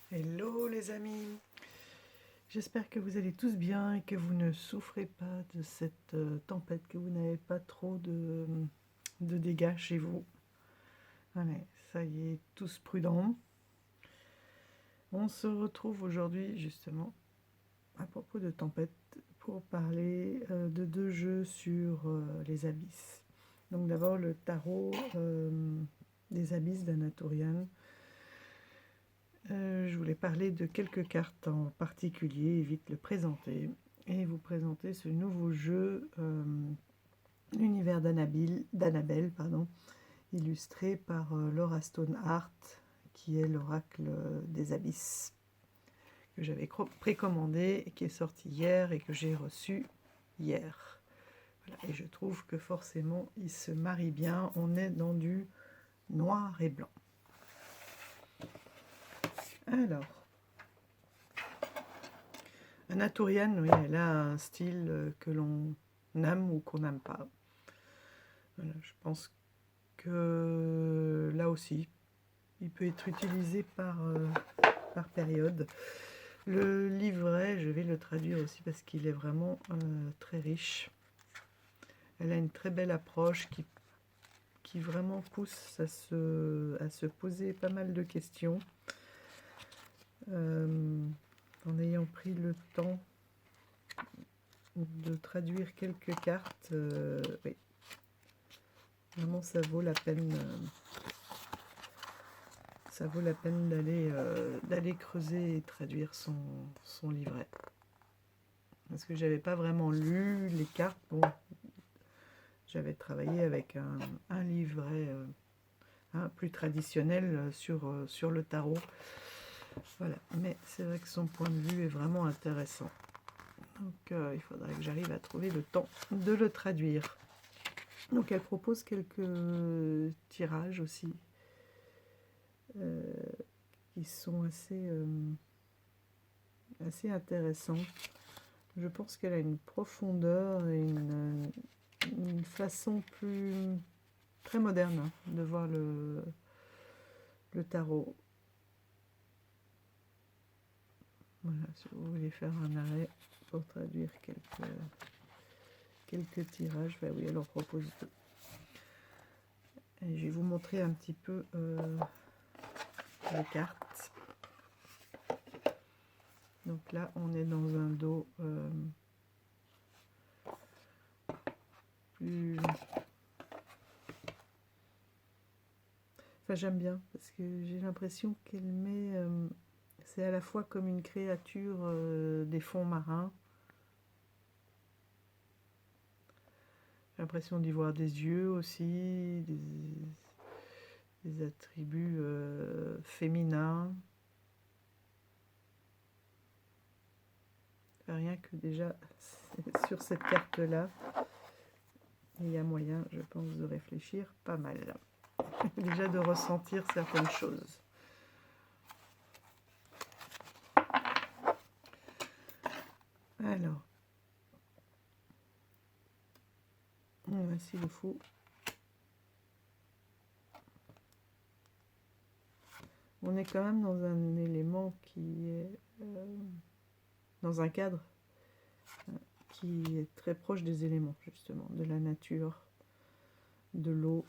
Hello les amis, j'espère que vous allez tous bien et que vous ne souffrez pas de cette tempête, que vous n'avez pas trop de dégâts chez vous. Allez, ça y est, tous prudents. On se retrouve aujourd'hui justement à propos de tempête pour parler de deux jeux sur les abysses. Donc d'abord le tarot des abysses d'Anatolian. Je voulais parler de quelques cartes en particulier et vite le présenter. Et vous présenter ce nouveau jeu, l'univers d'Annabelle, illustré par Laura Stoneheart, qui est l'oracle des abysses, que j'avais précommandé et qui est sorti hier et que j'ai reçu hier. Voilà. Et je trouve que forcément il se marie bien, on est dans du noir et blanc. Alors, Anatolian, oui, elle a un style que l'on aime ou qu'on n'aime pas. Voilà, je pense que là aussi, il peut être utilisé par période. Le livret, je vais le traduire aussi parce qu'il est vraiment très riche. Elle a une très belle approche qui vraiment pousse à se poser pas mal de questions. En ayant pris le temps de traduire quelques cartes, oui, vraiment ça vaut la peine. Ça vaut la peine d'aller creuser et traduire son livret. Parce que j'avais pas vraiment lu les cartes. Bon, j'avais travaillé avec un livret plus traditionnel sur le tarot. Voilà. Mais c'est vrai que son point de vue est vraiment intéressant. Donc il faudrait que j'arrive à trouver le temps de le traduire. Donc elle propose quelques tirages aussi. Qui sont assez intéressants. Je pense qu'elle a une profondeur et une façon très moderne de voir le tarot. Voilà, si vous voulez faire un arrêt pour traduire quelques tirages, ben oui, elle en propose deux. Et je vais vous montrer un petit peu les cartes. Donc là, on est dans un dos plus... Enfin, j'aime bien, parce que j'ai l'impression qu'elle met... c'est à la fois comme une créature des fonds marins. J'ai l'impression d'y voir des yeux aussi, des attributs féminins. Rien que déjà sur cette carte-là, il y a moyen, je pense, de réfléchir pas mal. Déjà de ressentir certaines choses. Alors, voici le fou. On est quand même dans un élément qui est dans un cadre qui est très proche des éléments, justement, de la nature, de l'eau.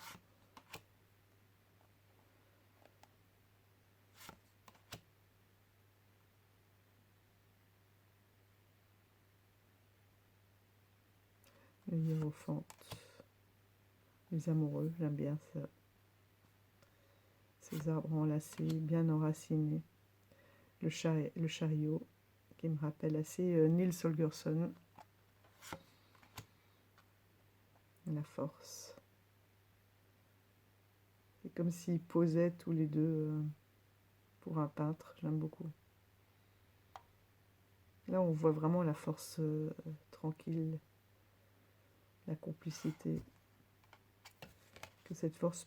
Les hiérophantes, les amoureux, j'aime bien ça. Ces arbres enlacés, bien enracinés. Le chariot, qui me rappelle assez Nils Holgersson. La force. C'est comme s'ils posaient tous les deux pour un peintre, j'aime beaucoup. Là, on voit vraiment la force tranquille, la complicité. Que cette force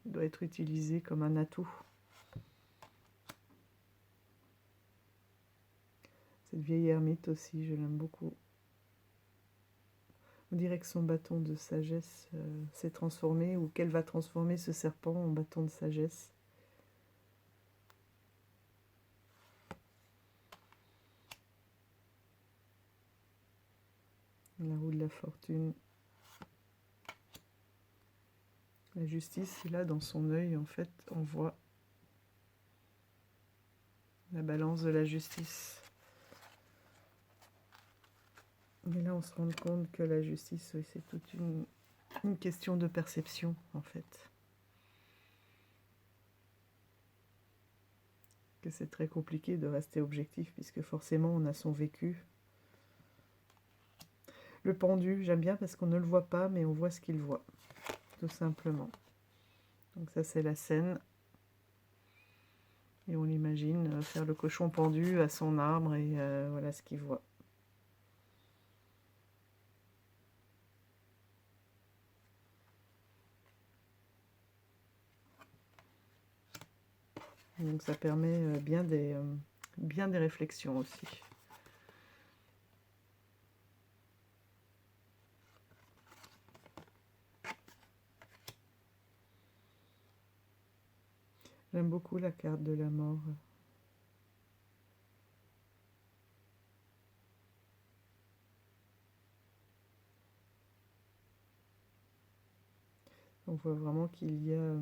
doit être utilisée comme un atout. Cette vieille ermite aussi, je l'aime beaucoup. On dirait que son bâton de sagesse s'est transformé, ou qu'elle va transformer ce serpent en bâton de sagesse. La roue de la fortune. La justice, là, dans son œil, en fait, on voit la balance de la justice. Et là, on se rend compte que la justice, oui, c'est toute une question de perception, en fait. Que c'est très compliqué de rester objectif, puisque forcément, on a son vécu. Le pendu, j'aime bien parce qu'on ne le voit pas, mais on voit ce qu'il voit, tout simplement. Donc ça, c'est la scène. Et on l'imagine faire le cochon pendu à son arbre, et voilà ce qu'il voit. Donc ça permet bien des réflexions aussi. J'aime beaucoup la carte de la mort. On voit vraiment qu'il y a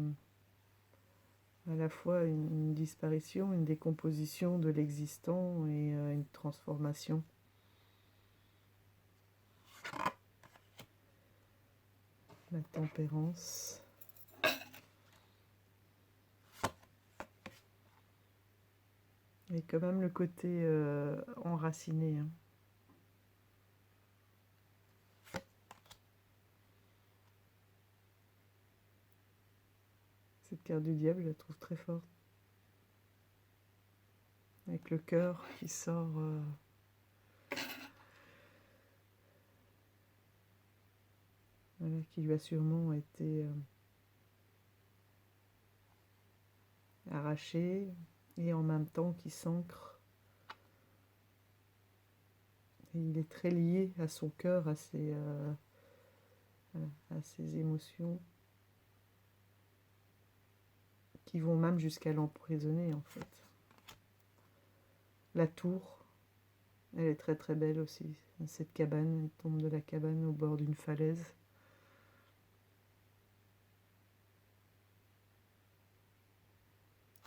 à la fois une disparition, une décomposition de l'existant et une transformation. La tempérance. Et quand même le côté enraciné. Hein. Cette carte du diable, je la trouve très forte. Avec le cœur qui sort... voilà, qui lui a sûrement été arraché, et en même temps qui s'ancre. Et il est très lié à son cœur, à ses émotions, qui vont même jusqu'à l'emprisonner en fait. La tour, elle est très très belle aussi. Cette cabane, elle tombe de la cabane au bord d'une falaise.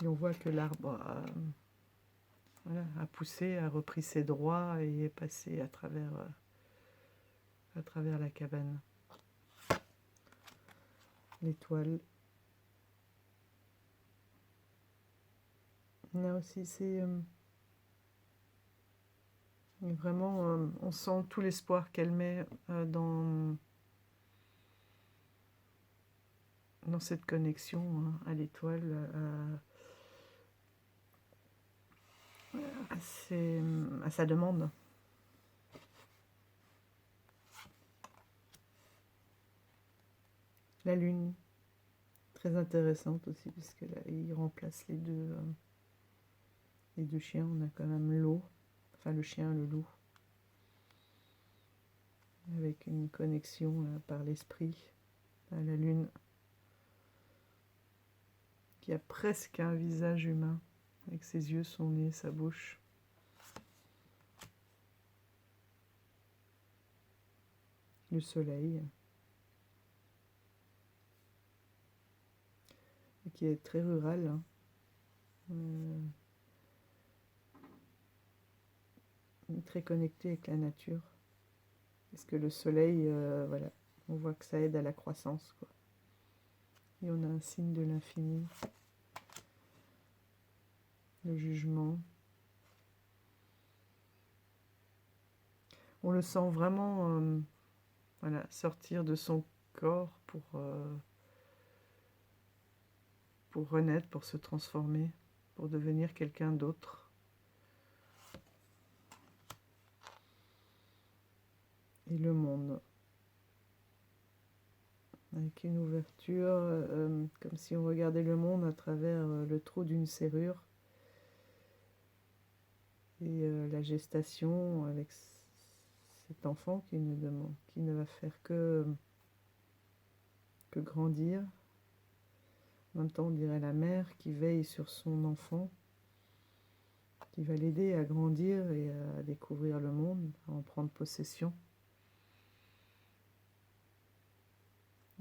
Et on voit que l'arbre a poussé, a repris ses droits et est passé à travers la cabane. L'étoile. Là aussi, c'est vraiment, on sent tout l'espoir qu'elle met dans cette connexion à l'étoile, à sa demande. La lune, très intéressante aussi, puisque là, il remplace les deux chiens. On a quand même l'eau, enfin le chien, le loup, avec une connexion par l'esprit à la lune, qui a presque un visage humain, avec ses yeux, son nez, sa bouche. Le soleil, qui est très rural, hein. Très connecté avec la nature. Parce que le soleil, voilà, on voit que ça aide à la croissance, quoi. Et on a un signe de l'infini, le jugement. On le sent vraiment voilà, sortir de son corps pour renaître, pour se transformer, pour devenir quelqu'un d'autre. Et le monde, avec une ouverture, comme si on regardait le monde à travers le trou d'une serrure. Et la gestation avec cet enfant qui ne va faire que grandir. En même temps, on dirait la mère qui veille sur son enfant, qui va l'aider à grandir et à découvrir le monde, à en prendre possession.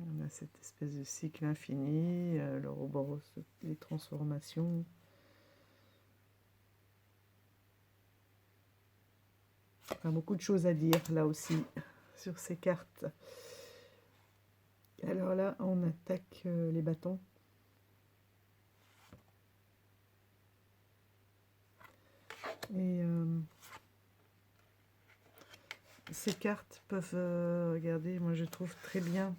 On a cette espèce de cycle infini, l'Ouroboros, les transformations. Enfin, beaucoup de choses à dire là aussi sur ces cartes. Alors là, on attaque les bâtons. Et ces cartes peuvent, regardez, moi je trouve très bien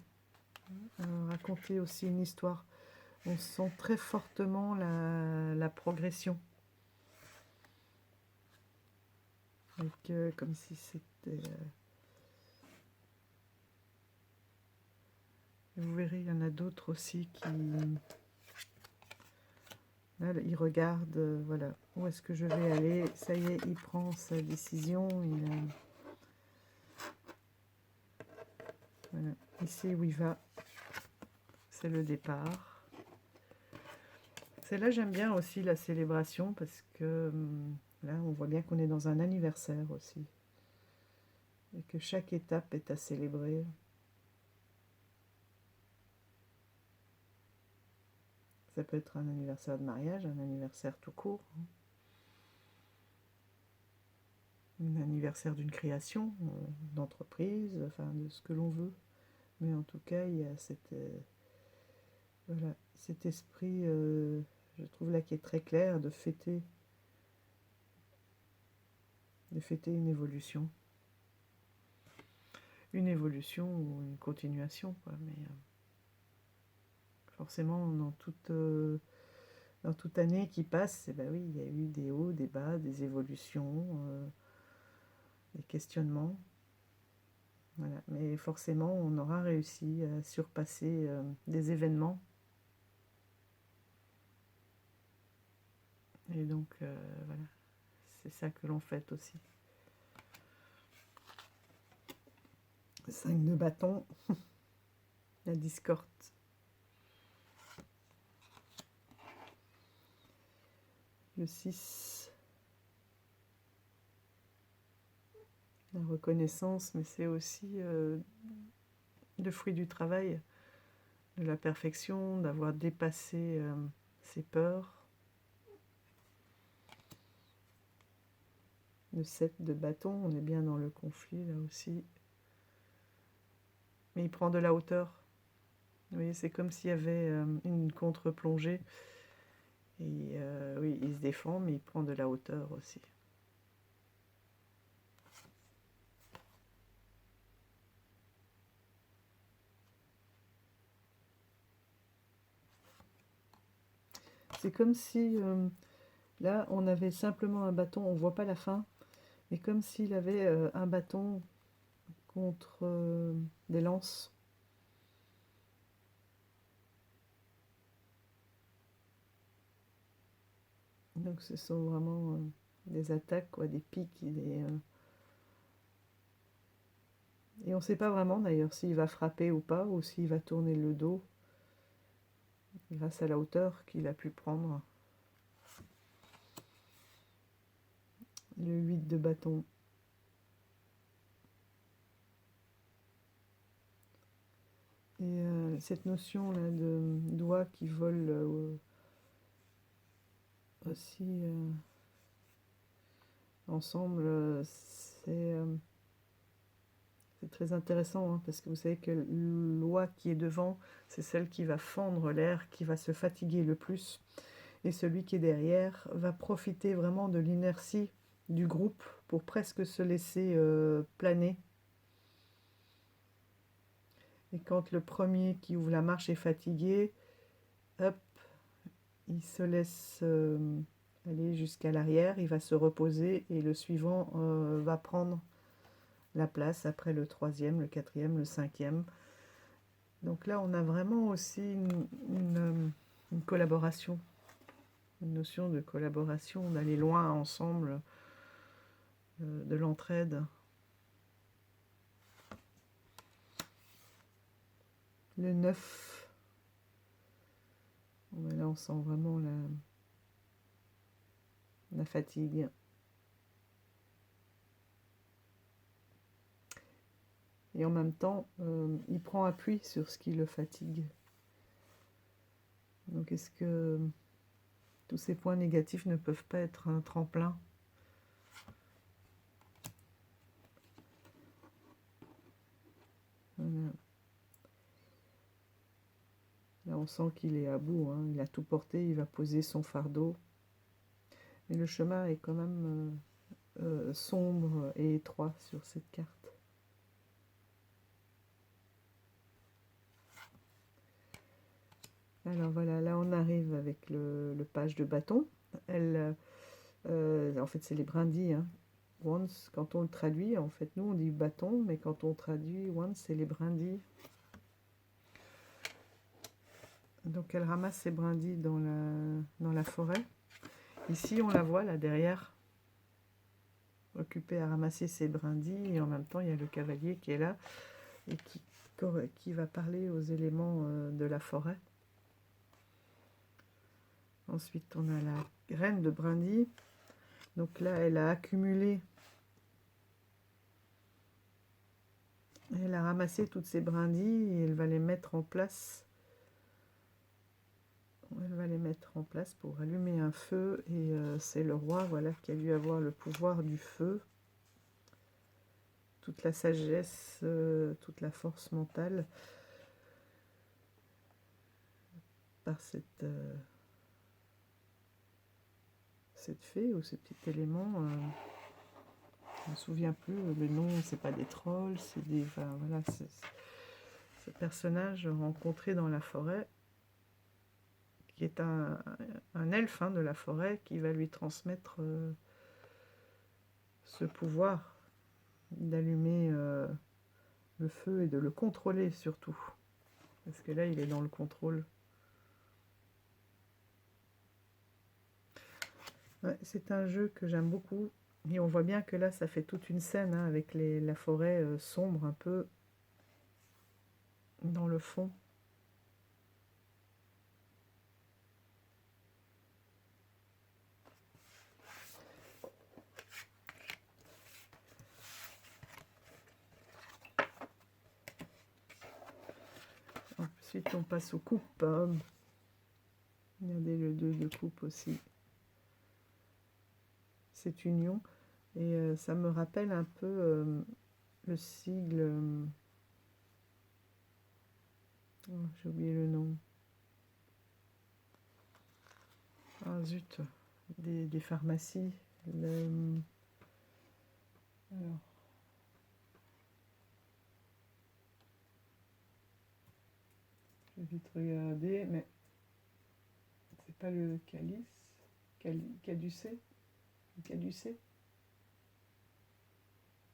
raconter aussi une histoire. On sent très fortement la progression. Avec, comme si c'était... vous verrez, il y en a d'autres aussi qui... Là, il regarde, voilà, où est-ce que je vais aller. Ça y est, il prend sa décision. Voilà, il sait où il va. C'est le départ. Celle-là, j'aime bien aussi la célébration parce que là, on voit bien qu'on est dans un anniversaire aussi. Et que chaque étape est à célébrer. Ça peut être un anniversaire de mariage, un anniversaire tout court. Un anniversaire d'une création, d'entreprise, enfin de ce que l'on veut. Mais en tout cas, il y a voilà, cet esprit, je trouve là, qui est très clair, de fêter une évolution. Une évolution ou une continuation, quoi. Mais forcément, dans toute année qui passe, eh ben oui, il y a eu des hauts, des bas, des évolutions, des questionnements. Voilà. Mais forcément, on aura réussi à surpasser des événements. Et donc, voilà, c'est ça que l'on fête aussi. 5 de bâton, la discorde. Le 6, la reconnaissance, mais c'est aussi le fruit du travail, de la perfection, d'avoir dépassé ses peurs. Le 7 de bâton, on est bien dans le conflit là aussi. Mais il prend de la hauteur. Vous voyez, c'est comme s'il y avait une contre-plongée. Et oui, il se défend, mais il prend de la hauteur aussi. C'est comme si, là, on avait simplement un bâton, on ne voit pas la fin, mais comme s'il avait un bâton contre des lances. Donc ce sont vraiment des attaques, quoi, des pics. Et on ne sait pas vraiment d'ailleurs s'il va frapper ou pas, ou s'il va tourner le dos, grâce à la hauteur qu'il a pu prendre. Le 8 de bâton. Et cette notion-là de doigts qui volent aussi ensemble, c'est très intéressant, hein, parce que vous savez que l'oie qui est devant, c'est celle qui va fendre l'air, qui va se fatiguer le plus. Et celui qui est derrière va profiter vraiment de l'inertie du groupe pour presque se laisser planer. Et quand le premier qui ouvre la marche est fatigué, hop, il se laisse aller jusqu'à l'arrière, il va se reposer et le suivant va prendre la place après le troisième, le quatrième, le cinquième. Donc là, on a vraiment aussi une collaboration, une notion de collaboration, d'aller loin ensemble, de l'entraide. Le 9, là on sent vraiment la fatigue. et en même temps, il prend appui sur ce qui le fatigue. Donc est-ce que tous ces points négatifs ne peuvent pas être un tremplin? Voilà. Là, on sent qu'il est à bout, hein. Il a tout porté, il va poser son fardeau. Mais le chemin est quand même sombre et étroit sur cette carte. Alors voilà, là on arrive avec le page de bâton. En fait, c'est les brindilles. Hein. Once, quand on le traduit, en fait, nous on dit bâton, mais quand on traduit once, c'est les brindilles. Donc elle ramasse ses brindilles dans la forêt. Ici, on la voit là derrière, occupée à ramasser ses brindilles, et en même temps, il y a le cavalier qui est là et qui va parler aux éléments de la forêt. Ensuite, on a la reine de brindilles. Donc là, elle a accumulé, elle a ramassé toutes ses brindilles et elle va les mettre en place. Elle va les mettre en place pour allumer un feu, et c'est le roi, voilà, qui a dû avoir le pouvoir du feu, toute la sagesse, toute la force mentale par cette fée ou ce petit élément. Je ne me souviens plus le nom, c'est pas des trolls, c'est des. Enfin, voilà, c'est ce personnage rencontré dans la forêt, qui est un elfe de la forêt, qui va lui transmettre ce pouvoir d'allumer le feu et de le contrôler surtout. Parce que là, il est dans le contrôle. Ouais, c'est un jeu que j'aime beaucoup. Et on voit bien que là, ça fait toute une scène avec la forêt sombre un peu dans le fond. Ensuite, on passe aux coupes. Regardez le 2 de coupe aussi. Cette union. Et ça me rappelle un peu le sigle. Oh, j'ai oublié le nom. Ah zut, des pharmacies. Alors. Je vais vite regarder, mais c'est pas le calice. Caducé. Le caducé.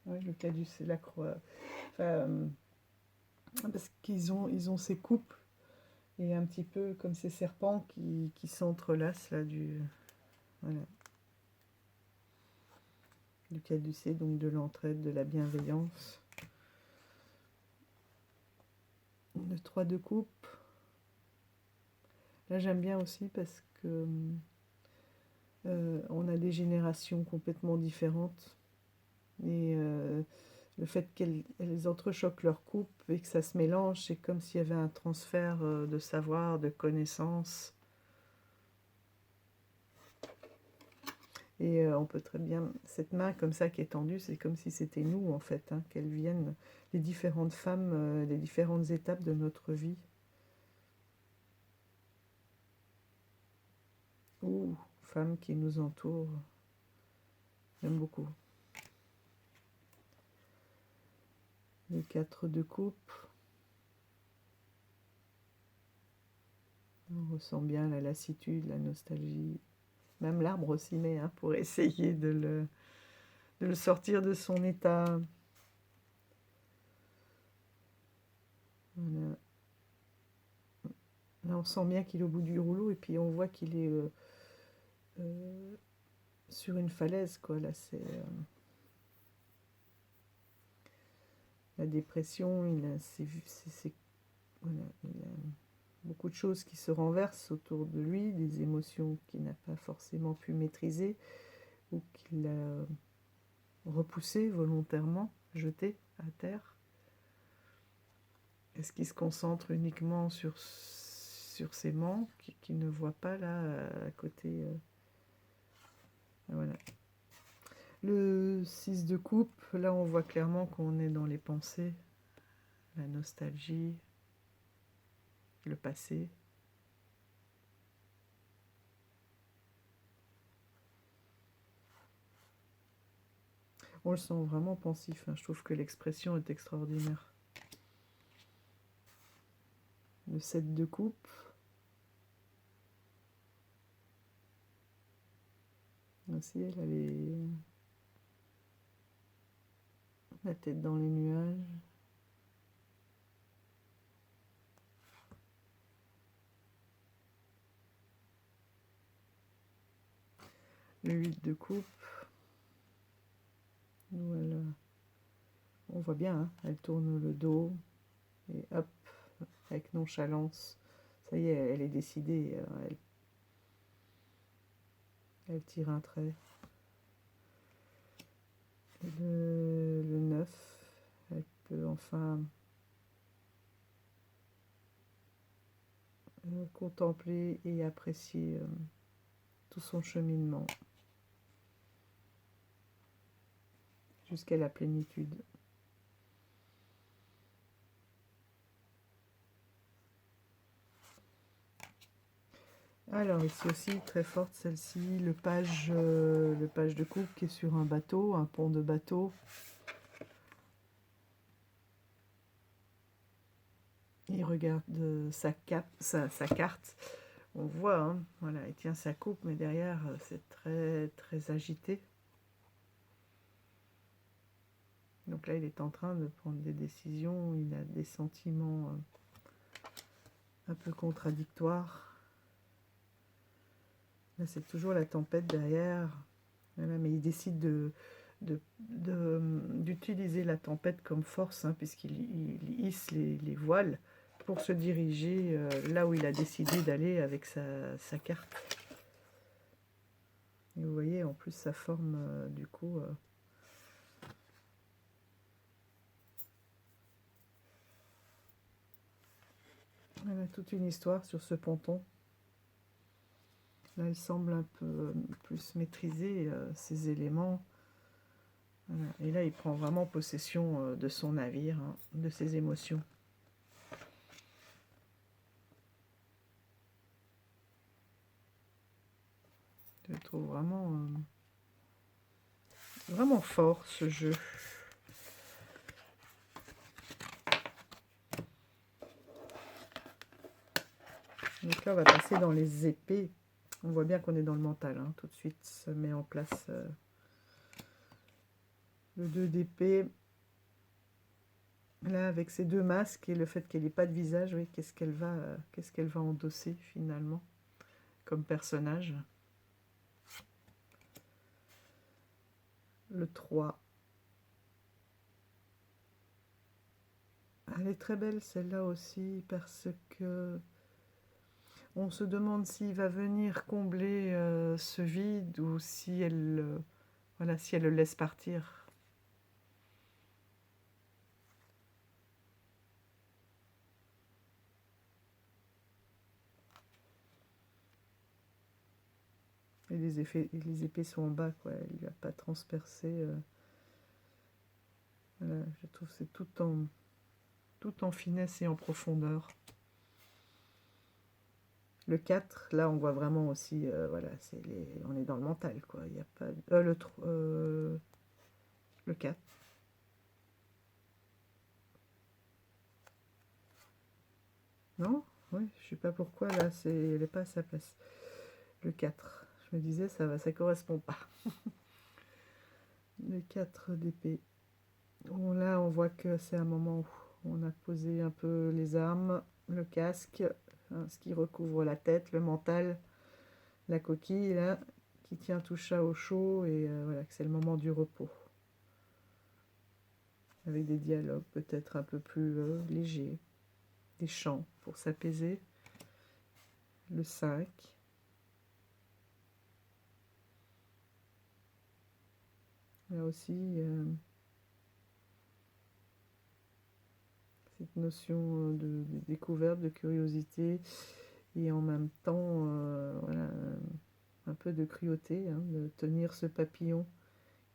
Oui, le caducé, la croix. Enfin, parce qu'ils ont ces coupes, et un petit peu comme ces serpents qui s'entrelacent là voilà. Du caducé, donc de l'entraide, de la bienveillance. Le 3 de coupe. Là, j'aime bien aussi parce que on a des générations complètement différentes. Et le fait qu'elles entrechoquent leur coupe et que ça se mélange, c'est comme s'il y avait un transfert de savoir, de connaissances. Et on peut très bien, cette main comme ça qui est tendue, c'est comme si c'était nous en fait, qu'elles viennent, les différentes femmes, les différentes étapes de notre vie. Ou femmes qui nous entourent. J'aime beaucoup. Le 4 de coupe. On ressent bien la lassitude, la nostalgie. Même l'arbre s'y met pour essayer de le sortir de son état. Voilà. Là, on sent bien qu'il est au bout du rouleau, et puis on voit qu'il est sur une falaise, quoi. Là, c'est la dépression. Voilà, il a beaucoup de choses qui se renversent autour de lui, des émotions qu'il n'a pas forcément pu maîtriser, ou qu'il a repoussées volontairement, jetées à terre. Est-ce qu'il se concentre uniquement sur ses manques, qu'il ne voit pas là, à côté voilà. Le 6 de coupe, là on voit clairement qu'on est dans les pensées, la nostalgie, le passé. On le sent vraiment pensif, hein. Je trouve que l'expression est extraordinaire. Le 7 de coupe. Aussi, elle a la tête dans les nuages. Le 8 de coupe. Voilà. On voit bien, hein, elle tourne le dos. Et hop, avec nonchalance. Ça y est, elle est décidée. Elle tire un trait. Le 9, elle peut enfin contempler et apprécier tout son cheminement jusqu'à la plénitude. Alors ici aussi, très forte celle-ci, le page de coupe qui est sur un bateau, un pont de bateau. Il regarde sa carte. On voit, hein, voilà, il tient sa coupe, mais derrière, c'est très, très agité. Donc là, il est en train de prendre des décisions, il a des sentiments un peu contradictoires. Là, c'est toujours la tempête derrière. Voilà, mais il décide d'utiliser la tempête comme force, hein, puisqu'il hisse les voiles pour se diriger là où il a décidé d'aller avec sa carte. Et vous voyez, en plus, ça forme du coup... voilà, toute une histoire sur ce ponton. Là, il semble un peu plus maîtriser ses éléments. Voilà. Et là, il prend vraiment possession de son navire, hein, de ses émotions. Je le trouve vraiment fort, ce jeu. Donc là, on va passer dans les épées. On voit bien qu'on est dans le mental, hein. Tout de suite se met en place le 2 d'épée. Là, avec ses deux masques et le fait qu'elle n'ait pas de visage, oui, qu'est-ce qu'elle va endosser finalement comme personnage. Le 3. Elle est très belle celle-là aussi parce que on se demande s'il va venir combler ce vide ou si voilà, si elle le laisse partir. Et les épées sont en bas, quoi. Il ne va pas transpercer. Voilà, je trouve que c'est tout en finesse et en profondeur. Le 4, là, on voit vraiment aussi, voilà, on est dans le mental, quoi. Il y a pas le 4. Non? Oui, je sais pas pourquoi, là, elle n'est pas à sa place. Le 4. Je me disais, ça correspond pas. Le 4 d'épée. Bon, là, on voit que c'est un moment où on a posé un peu les armes, le casque, hein, ce qui recouvre la tête, le mental, la coquille, là, qui tient tout ça au chaud, et voilà, que c'est le moment du repos. Avec des dialogues peut-être un peu plus légers, des chants pour s'apaiser. Le 5. Là aussi, cette notion de découverte, de curiosité, et en même temps, voilà, un peu de cruauté, hein, de tenir ce papillon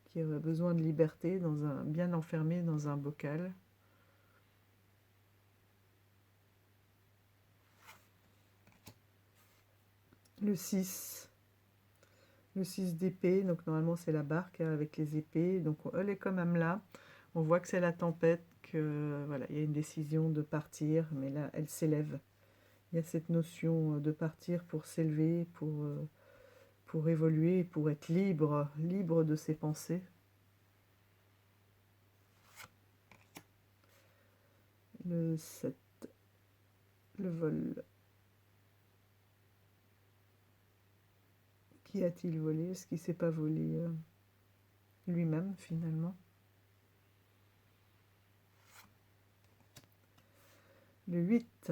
qui aurait besoin de liberté, bien enfermé dans un bocal. Le 6. Le 6 d'épée, donc normalement c'est la barque, hein, avec les épées. Donc elle est quand même là. On voit que c'est la tempête, que voilà, il y a une décision de partir, mais là elle s'élève. Il y a cette notion de partir pour s'élever, pour évoluer, pour être libre, libre de ses pensées. Le 7, le vol. Qui a-t-il volé? Est-ce qu'il ne s'est pas volé lui-même finalement? Le 8.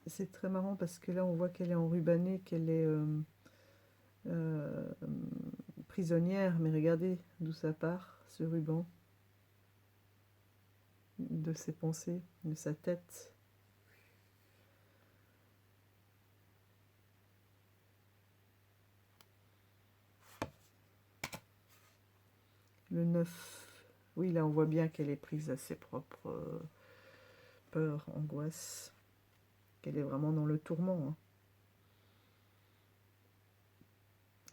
C'est très marrant parce que là on voit qu'elle est enrubannée, qu'elle est euh, prisonnière, mais regardez d'où ça part, ce ruban, de ses pensées, de sa tête. Le 9, oui, là on voit bien qu'elle est prise à ses propres peurs, angoisses, qu'elle est vraiment dans le tourment, hein.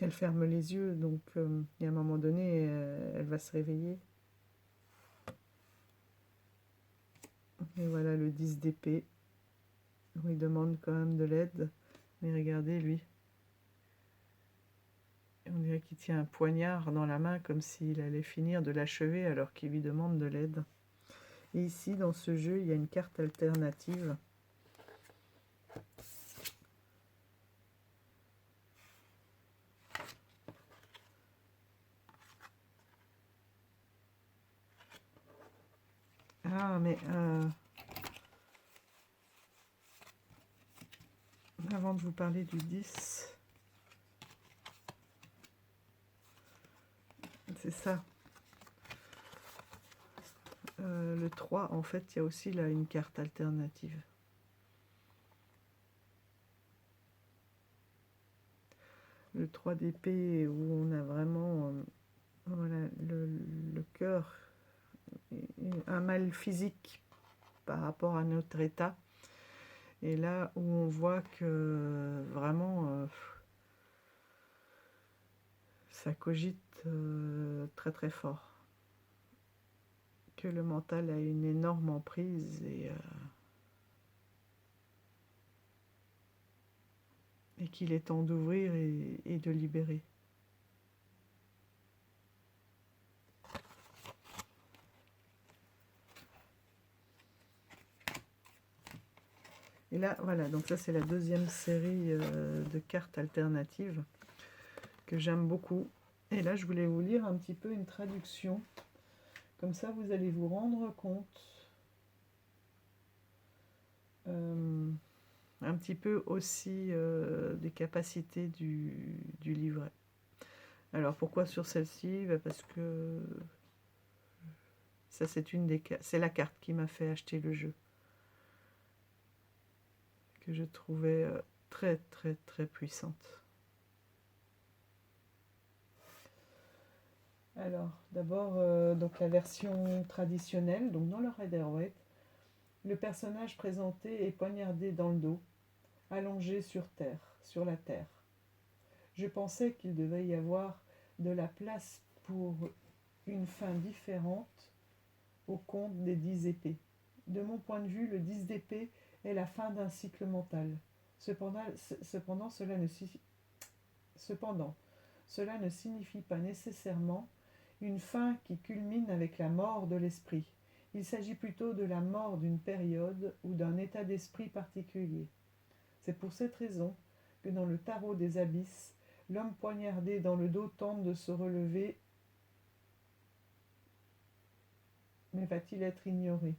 Elle ferme les yeux, donc il y a un moment donné, elle va se réveiller. Et voilà le 10 d'épée. Il demande quand même de l'aide, mais regardez lui. On dirait qu'il tient un poignard dans la main comme s'il allait finir de l'achever alors qu'il lui demande de l'aide. Et ici, dans ce jeu, il y a une carte alternative. Ah, mais avant de vous parler du 10, c'est ça. Le 3, en fait, il y a aussi là une carte alternative. Le 3 d'épée, où on a vraiment voilà, le cœur, un mal physique par rapport à notre état. Et là où on voit que vraiment ça cogite très très fort. Que le mental a une énorme emprise et qu'il est temps d'ouvrir et de libérer. Et là, voilà, donc ça c'est la deuxième série de cartes alternatives que j'aime beaucoup. Et là, je voulais vous lire un petit peu une traduction. Comme ça, vous allez vous rendre compte un petit peu aussi des capacités du livret. Alors, pourquoi sur celle-ci? Parce que ça, c'est la carte qui m'a fait acheter le jeu, que je trouvais très, très, très puissante. Alors, d'abord, donc la version traditionnelle, donc dans le Rider-Waite, le personnage présenté est poignardé dans le dos, allongé sur la terre. Je pensais qu'il devait y avoir de la place pour une fin différente au conte des 10 épées. De mon point de vue, le 10 d'épée est la fin d'un cycle mental. Cependant, cela ne signifie pas nécessairement une fin qui culmine avec la mort de l'esprit. Il s'agit plutôt de la mort d'une période ou d'un état d'esprit particulier. C'est pour cette raison que dans le tarot des abysses, l'homme poignardé dans le dos tente de se relever, mais va-t-il être ignoré?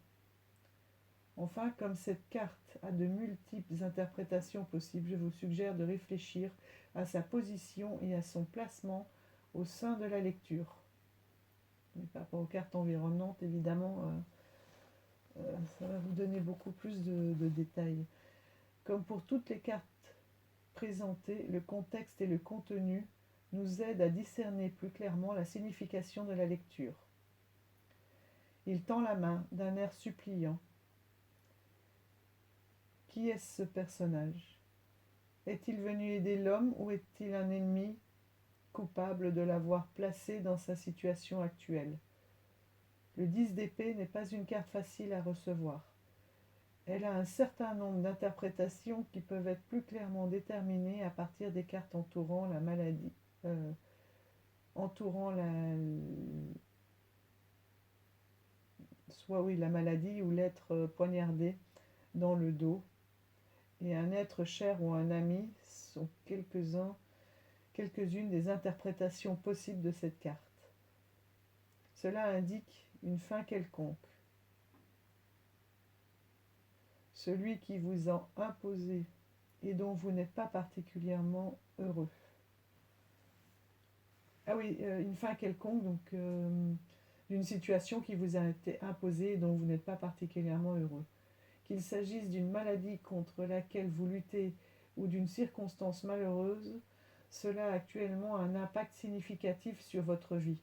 Enfin, comme cette carte a de multiples interprétations possibles, je vous suggère de réfléchir à sa position et à son placement au sein de la lecture. Mais par rapport aux cartes environnantes, évidemment, ça va vous donner beaucoup plus de détails. Comme pour toutes les cartes présentées, le contexte et le contenu nous aident à discerner plus clairement la signification de la lecture. Il tend la main d'un air suppliant. Qui est-ce ce personnage? Est-il venu aider l'homme ou est-il un ennemi coupable de l'avoir placé dans sa situation actuelle? Le 10 d'épée n'est pas une carte facile à recevoir. Elle a un certain nombre d'interprétations qui peuvent être plus clairement déterminées à partir des cartes entourant la maladie, entourant la maladie ou l'être poignardé dans le dos. Et un être cher ou un ami sont quelques-unes des interprétations possibles de cette carte. Cela indique une fin quelconque. Celui qui vous a imposé et dont vous n'êtes pas particulièrement heureux. Ah oui, une fin quelconque, donc d'une situation qui vous a été imposée et dont vous n'êtes pas particulièrement heureux. Qu'il s'agisse d'une maladie contre laquelle vous luttez ou d'une circonstance malheureuse, cela a actuellement un impact significatif sur votre vie.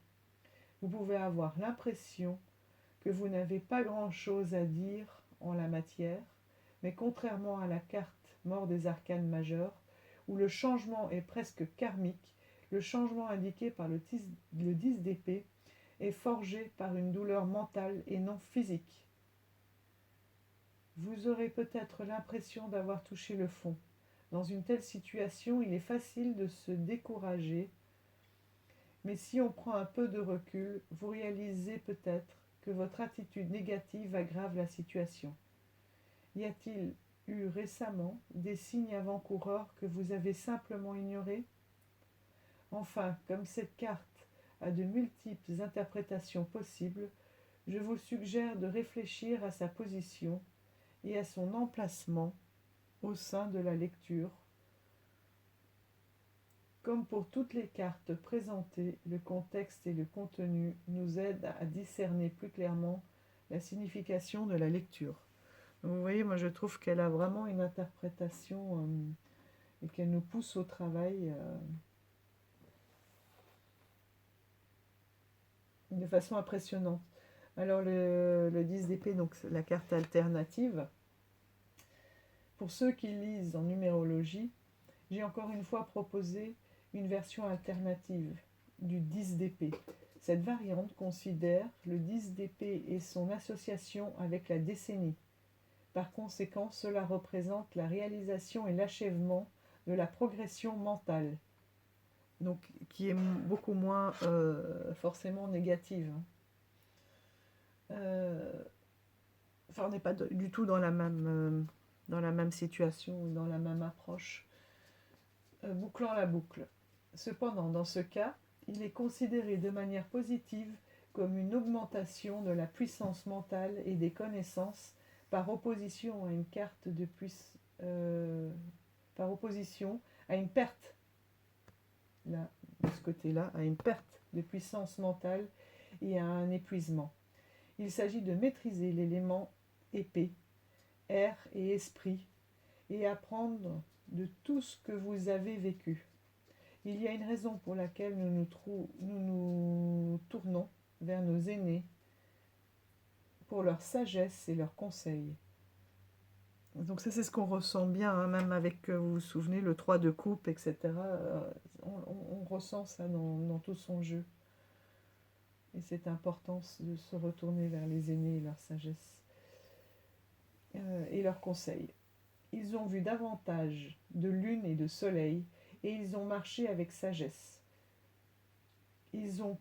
Vous pouvez avoir l'impression que vous n'avez pas grand-chose à dire en la matière, mais contrairement à la carte Mort des arcanes majeurs, où le changement est presque karmique, le changement indiqué par le 10 d'épée est forgé par une douleur mentale et non physique. Vous aurez peut-être l'impression d'avoir touché le fond. Dans une telle situation, il est facile de se décourager, mais si on prend un peu de recul, vous réalisez peut-être que votre attitude négative aggrave la situation. Y a-t-il eu récemment des signes avant-coureurs que vous avez simplement ignorés? Enfin, comme cette carte a de multiples interprétations possibles, je vous suggère de réfléchir à sa position et à son emplacement au sein de la lecture. Comme pour toutes les cartes présentées, le contexte et le contenu nous aident à discerner plus clairement la signification de la lecture. Donc, vous voyez, moi je trouve qu'elle a vraiment une interprétation et qu'elle nous pousse au travail de façon impressionnante. Alors le 10 d'épée, donc la carte alternative, pour ceux qui lisent en numérologie, j'ai encore une fois proposé une version alternative du 10 d'épée. Cette variante considère le 10 d'épée et son association avec la décennie. Par conséquent, cela représente la réalisation et l'achèvement de la progression mentale, donc qui est beaucoup moins forcément négative. Enfin, on n'est pas du tout dans la même situation, dans la même approche. Bouclant la boucle. Cependant, dans ce cas, il est considéré de manière positive comme une augmentation de la puissance mentale et des connaissances par opposition à une carte de par opposition à une perte, là, de ce côté-là, à une perte de puissance mentale et à un épuisement. Il s'agit de maîtriser l'élément épée, air et esprit, et apprendre de tout ce que vous avez vécu. Il y a une raison pour laquelle nous nous tournons vers nos aînés pour leur sagesse et leurs conseils. Donc ça, c'est ce qu'on ressent bien, hein, même avec, vous vous souvenez, le 3 de coupe, etc. On ressent ça dans tout son jeu. Et cette importance de se retourner vers les aînés et leur sagesse et leurs conseils. Ils ont vu davantage de lune et de soleil, et ils ont marché avec sagesse. Ils sont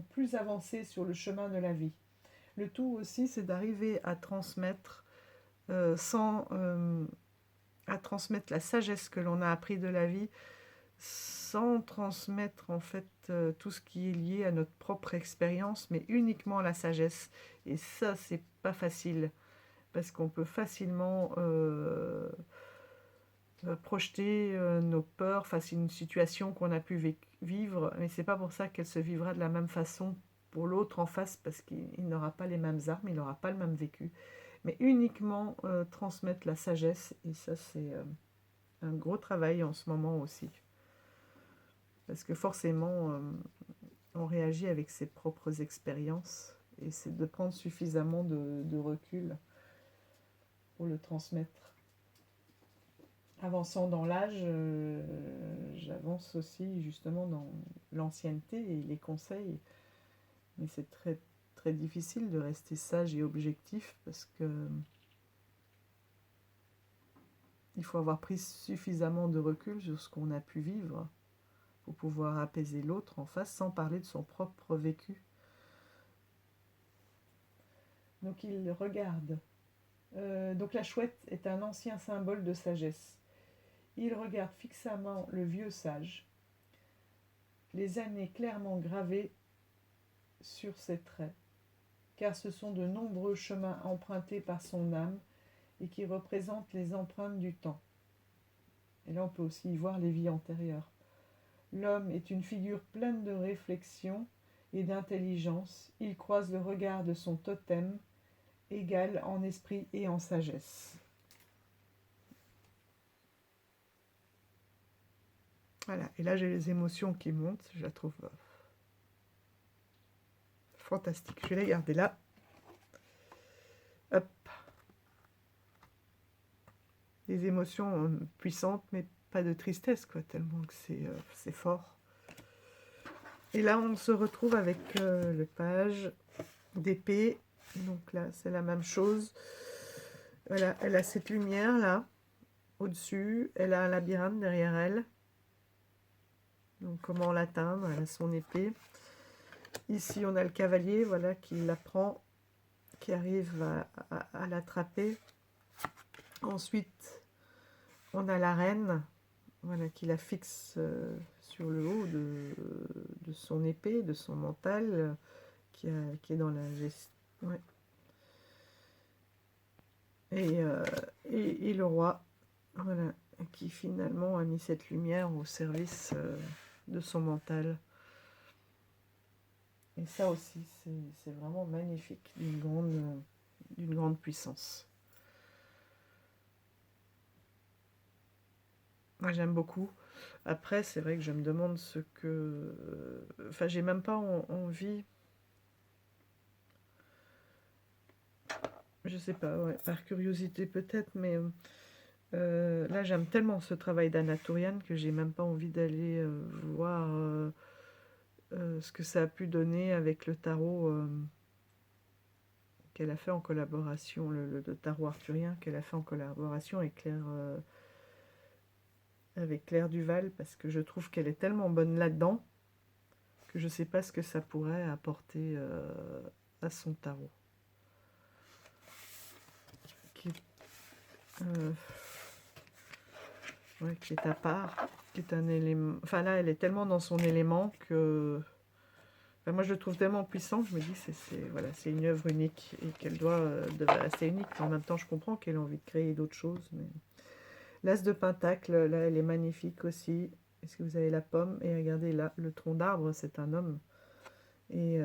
plus avancés sur le chemin de la vie. Le tout aussi, c'est d'arriver à transmettre à transmettre la sagesse que l'on a appris de la vie, sans transmettre en fait tout ce qui est lié à notre propre expérience, mais uniquement la sagesse. Et ça, c'est pas facile, parce qu'on peut facilement projeter nos peurs face à une situation qu'on a pu vivre, mais c'est pas pour ça qu'elle se vivra de la même façon pour l'autre en face, parce qu'il n'aura pas les mêmes armes, il n'aura pas le même vécu, mais uniquement transmettre la sagesse, et ça c'est un gros travail en ce moment aussi, parce que forcément on réagit avec ses propres expériences, et c'est de prendre suffisamment de recul pour le transmettre. Avançant dans l'âge, j'avance aussi justement dans l'ancienneté et les conseils, mais c'est très, très difficile de rester sage et objectif, parce que il faut avoir pris suffisamment de recul sur ce qu'on a pu vivre pour pouvoir apaiser l'autre en face sans parler de son propre vécu. Donc il regarde. Donc la chouette est un ancien symbole de sagesse. Il regarde fixement le vieux sage, les années clairement gravées sur ses traits, car ce sont de nombreux chemins empruntés par son âme et qui représentent les empreintes du temps. Et là on peut aussi y voir les vies antérieures. L'homme est une figure pleine de réflexion et d'intelligence. Il croise le regard de son totem, égal en esprit et en sagesse. Voilà, et là j'ai les émotions qui montent, je la trouve fantastique. Je vais la garder là. Hop. Des émotions puissantes, mais pas de tristesse, quoi, tellement que c'est fort. Et là, on se retrouve avec le page d'épée. Donc là, c'est la même chose. Voilà, elle a cette lumière là, au-dessus. Elle a un labyrinthe derrière elle. Donc comment l'atteindre? Elle a son épée. Ici, on a le cavalier, voilà, qui la prend, qui arrive à l'attraper. Ensuite, on a la reine, voilà, qui la fixe sur le haut de son épée, de son mental, qui est dans la gestion. Ouais. Et le roi, voilà, qui finalement a mis cette lumière au service de son mental. Et ça aussi, c'est vraiment magnifique, d'une grande puissance. Moi, j'aime beaucoup. Après, c'est vrai que je me demande ce que... Enfin, j'ai même pas envie... Je sais pas, ouais, par curiosité peut-être, mais là, j'aime tellement ce travail d'Anatolian que j'ai même pas envie d'aller voir ce que ça a pu donner avec le tarot qu'elle a fait en collaboration, le tarot arthurien qu'elle a fait en collaboration avec Claire Duval, parce que je trouve qu'elle est tellement bonne là-dedans que je sais pas ce que ça pourrait apporter à son tarot. Qui est à part, qui est un élément... Enfin là, elle est tellement dans son élément que... Enfin, moi, je le trouve tellement puissant, je me dis que voilà, c'est une œuvre unique et qu'elle doit devenir assez unique. En même temps, je comprends qu'elle a envie de créer d'autres choses. Mais... L'As de Pentacle, là, elle est magnifique aussi. Est-ce que vous avez la pomme? Et regardez là, le tronc d'arbre, c'est un homme. Et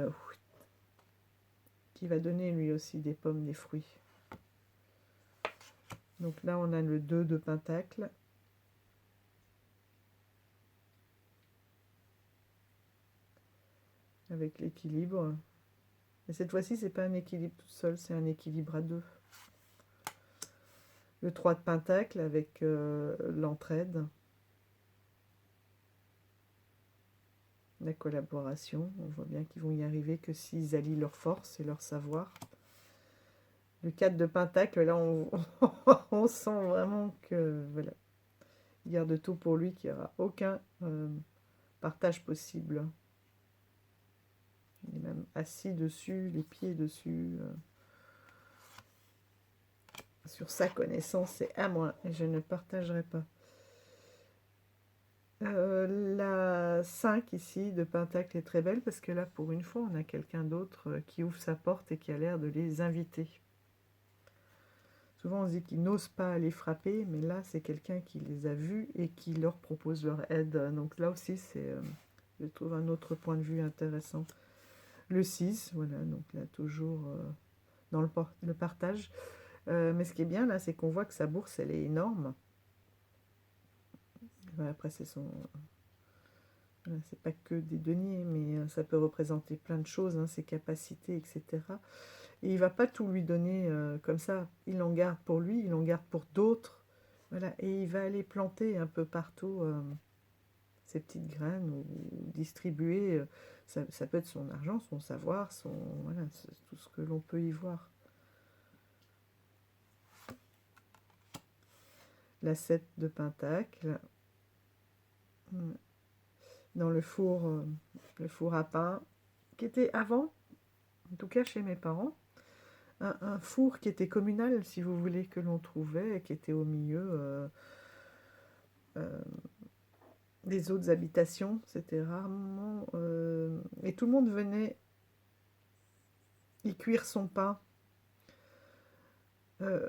qui va donner lui aussi des pommes, des fruits. Donc là, on a le 2 de Pentacle. Avec l'équilibre. Mais cette fois-ci, c'est pas un équilibre tout seul, c'est un équilibre à deux. Le 3 de Pentacle avec l'entraide. La collaboration. On voit bien qu'ils vont y arriver que s'ils allient leurs forces et leur savoir. Le 4 de Pentacle, là, on sent vraiment que, voilà, il garde tout pour lui, qu'il n'y aura aucun partage possible. Il est même assis dessus, les pieds dessus. Sur sa connaissance, c'est à moi, et je ne partagerai pas. La 5 ici de Pentacle est très belle, parce que là, pour une fois, on a quelqu'un d'autre qui ouvre sa porte et qui a l'air de les inviter. Souvent, on se dit qu'ils n'osent pas les frapper, mais là, c'est quelqu'un qui les a vus et qui leur propose leur aide. Donc là aussi, c'est, je trouve, un autre point de vue intéressant. Le 6, voilà, donc là, toujours dans le partage. Mais ce qui est bien, là, c'est qu'on voit que sa bourse, elle est énorme. Après, c'est son... Voilà, c'est pas que des deniers, mais ça peut représenter plein de choses, hein, ses capacités, etc. Et il va pas tout lui donner comme ça. Il en garde pour lui, il en garde pour d'autres. Voilà. Et il va aller planter un peu partout ces petites graines ou distribuer. Ça peut être son argent, son savoir, voilà, tout ce que l'on peut y voir. La 7 de Pentacle. Dans le four à pain, qui était avant, en tout cas chez mes parents, un four qui était communal, si vous voulez, que l'on trouvait, qui était au milieu des autres habitations. C'était rarement... et tout le monde venait y cuire son pain.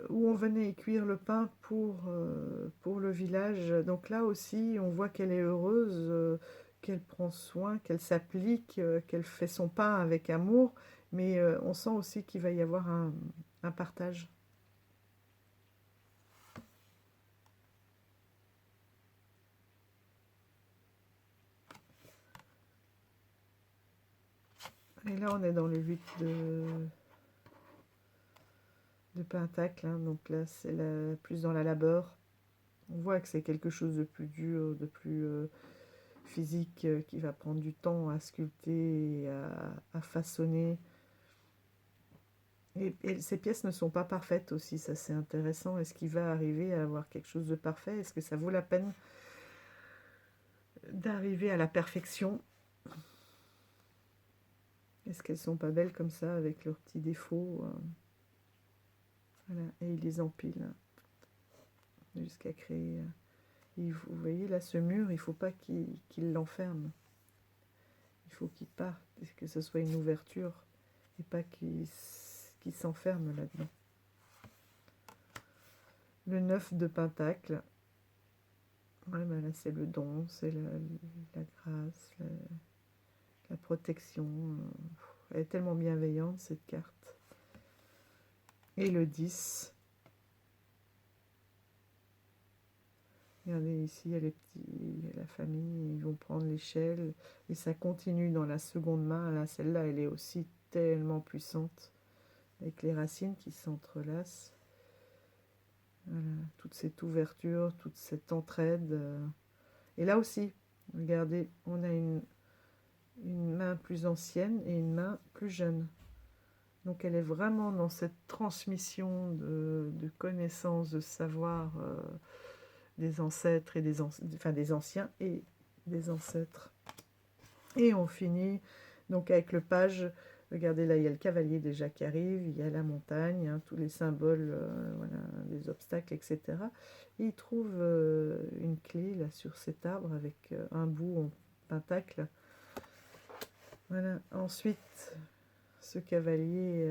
Où on venait y cuire le pain pour le village. Donc là aussi, on voit qu'elle est heureuse, qu'elle prend soin, qu'elle s'applique, qu'elle fait son pain avec amour. Mais on sent aussi qu'il va y avoir un partage. Et là, on est dans le 8 de Pentacle. Hein. Donc là, c'est plus dans la labeur. On voit que c'est quelque chose de plus dur, de plus physique, qui va prendre du temps à sculpter et à façonner. Et ces pièces ne sont pas parfaites aussi, ça c'est intéressant. Est-ce qu'il va arriver à avoir quelque chose de parfait? Est-ce que ça vaut la peine d'arriver à la perfection? Est-ce qu'elles sont pas belles comme ça, avec leurs petits défauts? Voilà, et il les empile jusqu'à créer... vous voyez là, ce mur, il ne faut pas qu'il l'enferme. Il faut qu'il parte, que ce soit une ouverture, et pas qu'il s'enferme là-dedans. Le 9 de Pentacle. Ouais, ben là, c'est le don, c'est la grâce, la protection. Elle est tellement bienveillante, cette carte. Et le 10. Regardez ici, il y a les petits, la famille, ils vont prendre l'échelle. Et ça continue dans la seconde main. Là, celle-là, elle est aussi tellement puissante. Avec les racines qui s'entrelacent. Voilà, toute cette ouverture, toute cette entraide. Et là aussi, regardez, on a une main plus ancienne et une main plus jeune. Donc elle est vraiment dans cette transmission de connaissances, de savoir des ancêtres et des anciens et des ancêtres. Et on finit donc avec le page. Regardez là, il y a le cavalier déjà qui arrive, il y a la montagne, hein, tous les symboles, voilà, des obstacles, etc. Et il trouve une clé là sur cet arbre avec un bout en pentacle. Voilà. Ensuite, ce cavalier,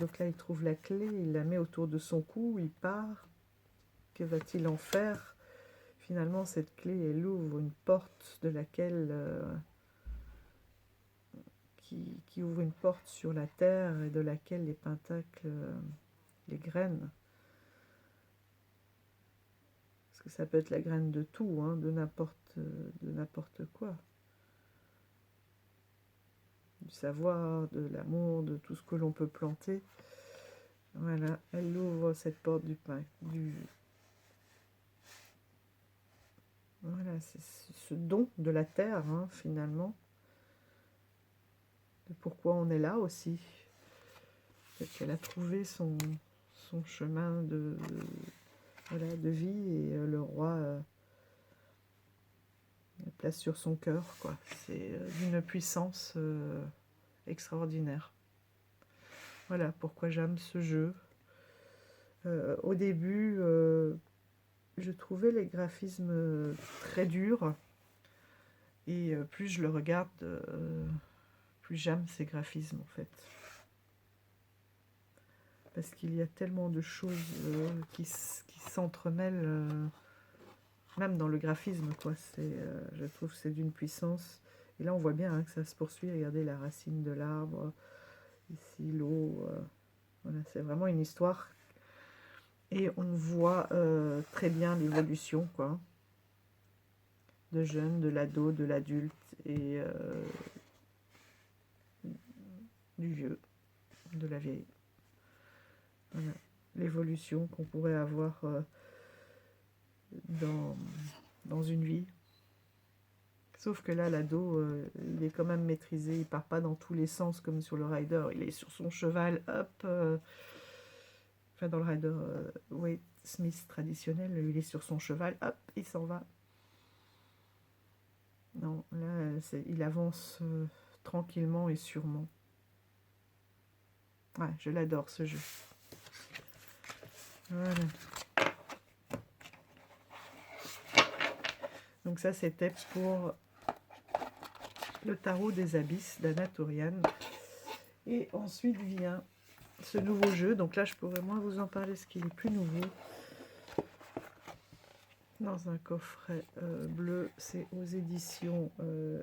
donc là il trouve la clé, il la met autour de son cou, il part. Que va-t-il en faire? Finalement, cette clé, elle ouvre une porte de laquelle... qui ouvre une porte sur la terre et de laquelle les pentacles, les graines, parce que ça peut être la graine de tout, hein, de n'importe quoi, du savoir, de l'amour, de tout ce que l'on peut planter. Voilà, elle ouvre cette porte du pain, voilà, c'est ce don de la terre, hein, finalement, de pourquoi on est là aussi. Peut-être qu'elle a trouvé son chemin de vie, et le roi la place sur son cœur, quoi. C'est d'une puissance extraordinaire. Voilà pourquoi j'aime ce jeu. Au début, je trouvais les graphismes très durs, et plus je le regarde, plus j'aime ces graphismes, en fait. parce qu'il y a tellement de choses qui s'entremêlent, même dans le graphisme, quoi. Je trouve que c'est d'une puissance. Et là, on voit bien que ça se poursuit. Regardez la racine de l'arbre, ici l'eau. Voilà, c'est vraiment une histoire. Et on voit très bien l'évolution, quoi, de jeune, de l'ado, de l'adulte et du vieux, de la vieille. Voilà, l'évolution qu'on pourrait avoir dans une vie. Sauf que là, l'ado, il est quand même maîtrisé, il part pas dans tous les sens comme sur le rider. Il est sur son cheval, hop. Enfin, dans le rider Wade Smith traditionnel, il est sur son cheval, hop, il s'en va. Non, là, il avance tranquillement et sûrement. Ouais, je l'adore ce jeu. Voilà. Donc ça, c'était pour le tarot des abysses d'Anatorian. Et ensuite vient ce nouveau jeu. Donc là, je pourrais moins vous en parler, ce qui est plus nouveau. Dans un coffret bleu, c'est aux éditions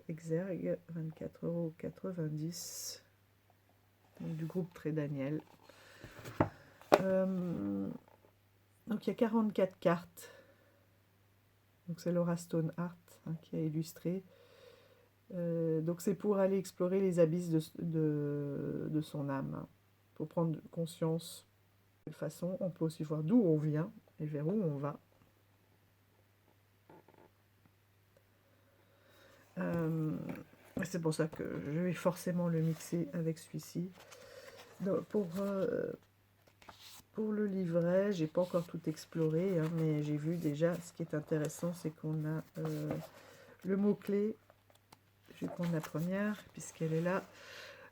Exergue, 24,90 €. Du groupe Très Daniel. Donc il y a 44 cartes. Donc c'est Laura Stone Art qui a illustré. Donc c'est pour aller explorer les abysses de son âme. Pour prendre conscience de façon. On peut aussi voir d'où on vient et vers où on va. C'est pour ça que je vais forcément le mixer avec celui-ci. Pour le livret, j'ai pas encore tout exploré, hein, mais j'ai vu déjà, ce qui est intéressant, c'est qu'on a le mot-clé. Je vais prendre la première, puisqu'elle est là.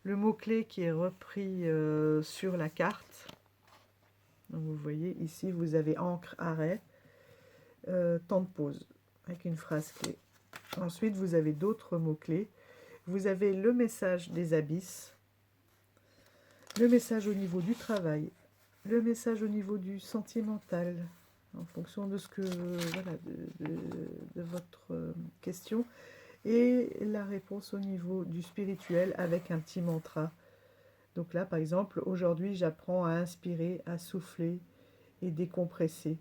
Le mot-clé qui est repris sur la carte. Donc vous voyez, ici, vous avez encre, arrêt, temps de pause, avec une phrase clé. Ensuite, vous avez d'autres mots-clés. Vous avez le message des abysses, le message au niveau du travail, le message au niveau du sentimental, en fonction de ce que voilà, de votre question, et la réponse au niveau du spirituel avec un petit mantra. Donc là, par exemple, aujourd'hui, j'apprends à inspirer, à souffler et décompresser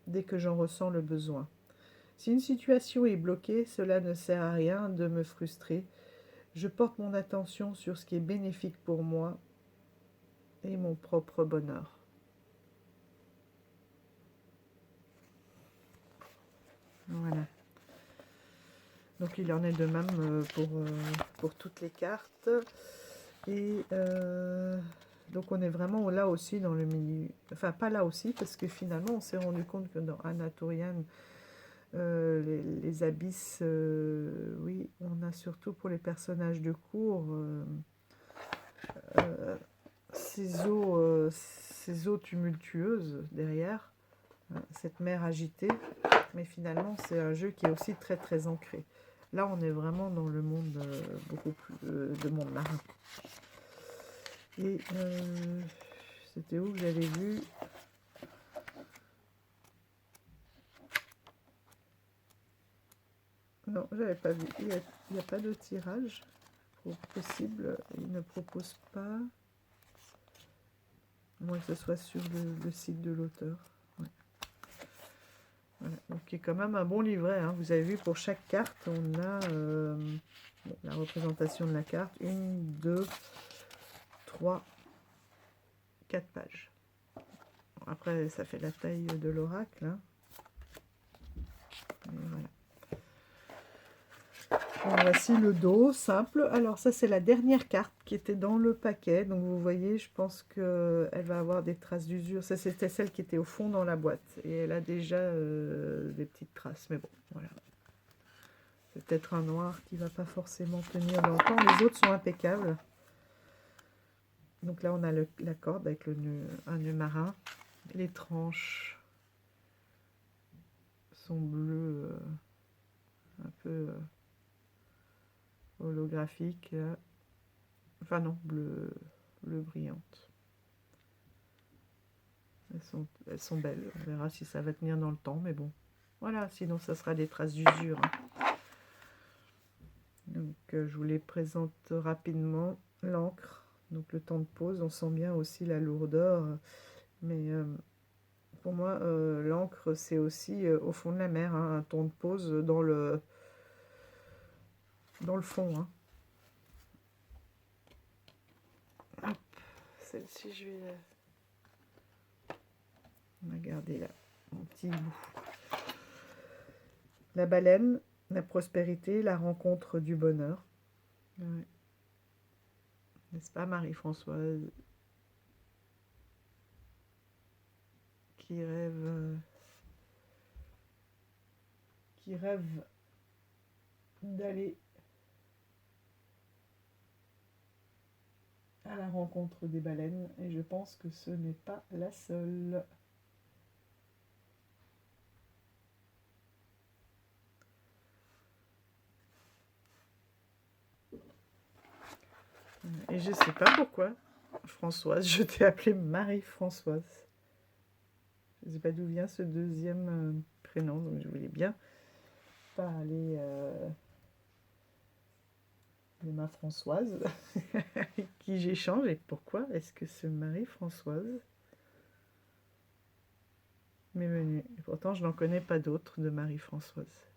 dès que j'en ressens le besoin. Si une situation est bloquée, cela ne sert à rien de me frustrer. Je porte mon attention sur ce qui est bénéfique pour moi et mon propre bonheur. Voilà. Donc il en est de même pour toutes les cartes. Et donc on est vraiment là aussi dans le milieu. Enfin pas là aussi, parce que finalement on s'est rendu compte que dans Anatorian, les abysses, oui, on a surtout pour les personnages de cours ces eaux tumultueuses derrière, cette mer agitée, mais finalement c'est un jeu qui est aussi très très ancré. Là on est vraiment dans le monde beaucoup plus de monde marin. Et c'était où que j'avais vu? Non, j'avais pas vu. Il n'y a pas de tirage possible. Il ne propose pas. À moins que ce soit sur le site de l'auteur. Ouais. Voilà. Donc, il y a quand même un bon livret. Hein. Vous avez vu, pour chaque carte, on a la représentation de la carte. 1, 2, 3, 4 pages. Bon, après, ça fait la taille de l'oracle. Hein. Voilà. Donc, voici le dos simple. Alors ça, c'est la dernière carte qui était dans le paquet. Donc vous voyez, je pense qu'elle va avoir des traces d'usure. Ça, c'était celle qui était au fond dans la boîte. Et elle a déjà des petites traces. Mais bon, voilà. C'est peut-être un noir qui ne va pas forcément tenir longtemps. Les autres sont impeccables. Donc là, on a la corde avec un nœud marin. Les tranches sont bleues, un peu holographiques. Enfin non, bleu brillante. Elles sont belles. On verra si ça va tenir dans le temps, mais bon. Voilà, sinon ça sera des traces d'usure. Hein. Donc je vous les présente rapidement. L'encre, donc le temps de pose, on sent bien aussi la lourdeur. Mais pour moi, l'encre, c'est aussi au fond de la mer, hein, un ton de pose dans le fond. Hein. Hop, celle-ci, je vais... On va garder là, mon petit bout. La baleine, la prospérité, la rencontre du bonheur. Ouais. N'est-ce pas, Marie-Françoise qui rêve d'aller à la rencontre des baleines, et je pense que ce n'est pas la seule. Et je sais pas pourquoi, Françoise, je t'ai appelée Marie-Françoise. Je sais pas d'où vient ce deuxième prénom, donc je voulais bien parler de ma Françoise, avec qui j'échange, et pourquoi est-ce que ce Marie-Françoise m'est venue. Et pourtant, je n'en connais pas d'autres de Marie-Françoise.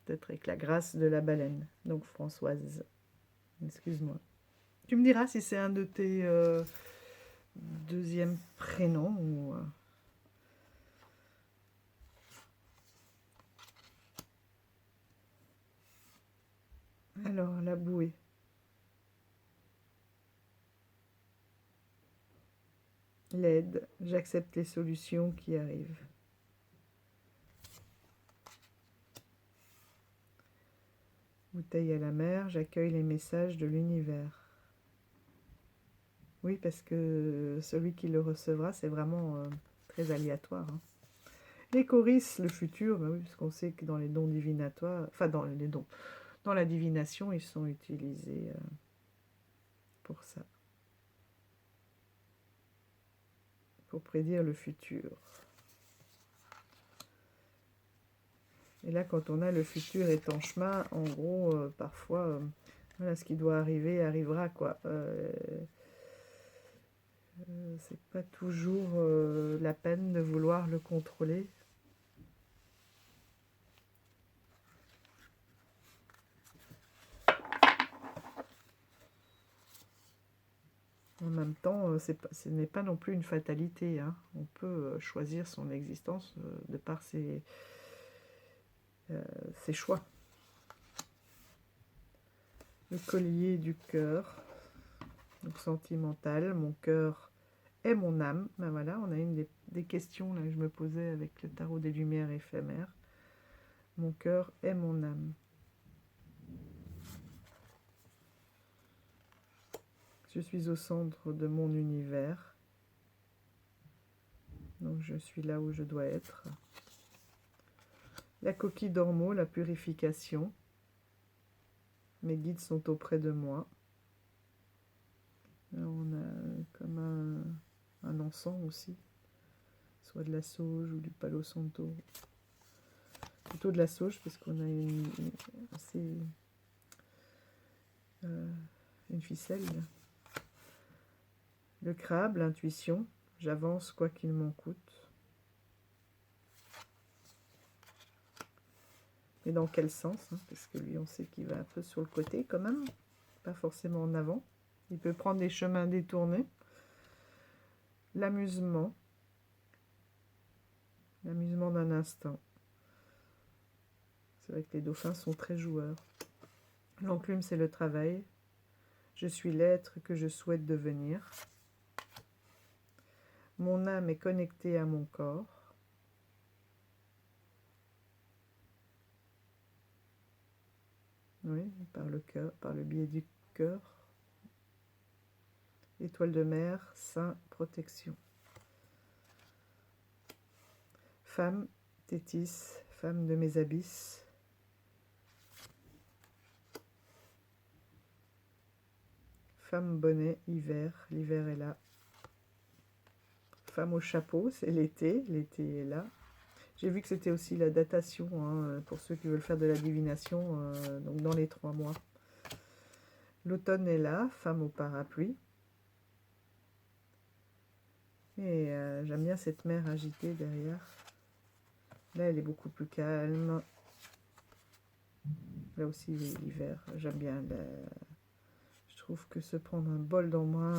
Peut-être avec la grâce de la baleine, donc Françoise. Excuse-moi. Tu me diras si c'est un de tes deuxièmes prénoms ou... Alors, la bouée. L'aide, j'accepte les solutions qui arrivent. Bouteille à la mer, j'accueille les messages de l'univers. Oui, parce que celui qui le recevra, c'est vraiment très aléatoire. Hein. Les choristes, le futur, bah oui, parce qu'on sait que dans les dons divinatoires, enfin dans les dons, dans la divination, ils sont utilisés pour ça. Pour prédire le futur. Et là, quand on a le futur est en chemin, en gros, parfois, voilà, ce qui doit arriver arrivera, quoi. C'est pas toujours la peine de vouloir le contrôler. En même temps, ce n'est pas non plus une fatalité. Hein. On peut choisir son existence de par ses choix. Le collier du cœur, donc sentimental, mon cœur est mon âme. Ben voilà, on a une des questions là, que je me posais avec le tarot des lumières éphémères. Mon cœur est mon âme. Je suis au centre de mon univers. Donc je suis là où je dois être. La coquille d'ormeau, la purification. Mes guides sont auprès de moi. Là, on a comme un encens aussi. Soit de la sauge ou du palo santo. Plutôt de la sauge parce qu'on a une ficelle. Le crabe, l'intuition. J'avance quoi qu'il m'en coûte. Mais dans quel sens hein, parce que lui, on sait qu'il va un peu sur le côté quand même. Pas forcément en avant. Il peut prendre des chemins détournés. L'amusement. L'amusement d'un instant. C'est vrai que les dauphins sont très joueurs. L'enclume, c'est le travail. Je suis l'être que je souhaite devenir. Mon âme est connectée à mon corps. Oui, par le cœur, par le biais du cœur. Étoile de mer, saint, protection. Femme, Tétis, femme de mes abysses. Femme bonnet, hiver, l'hiver est là. Femme au chapeau, c'est l'été. L'été est là. J'ai vu que c'était aussi la datation, hein, pour ceux qui veulent faire de la divination, donc dans les 3 mois. L'automne est là, femme au parapluie. Et j'aime bien cette mer agitée derrière. Là, elle est beaucoup plus calme. Là aussi, l'hiver, j'aime bien. Je trouve que se prendre un bol dans main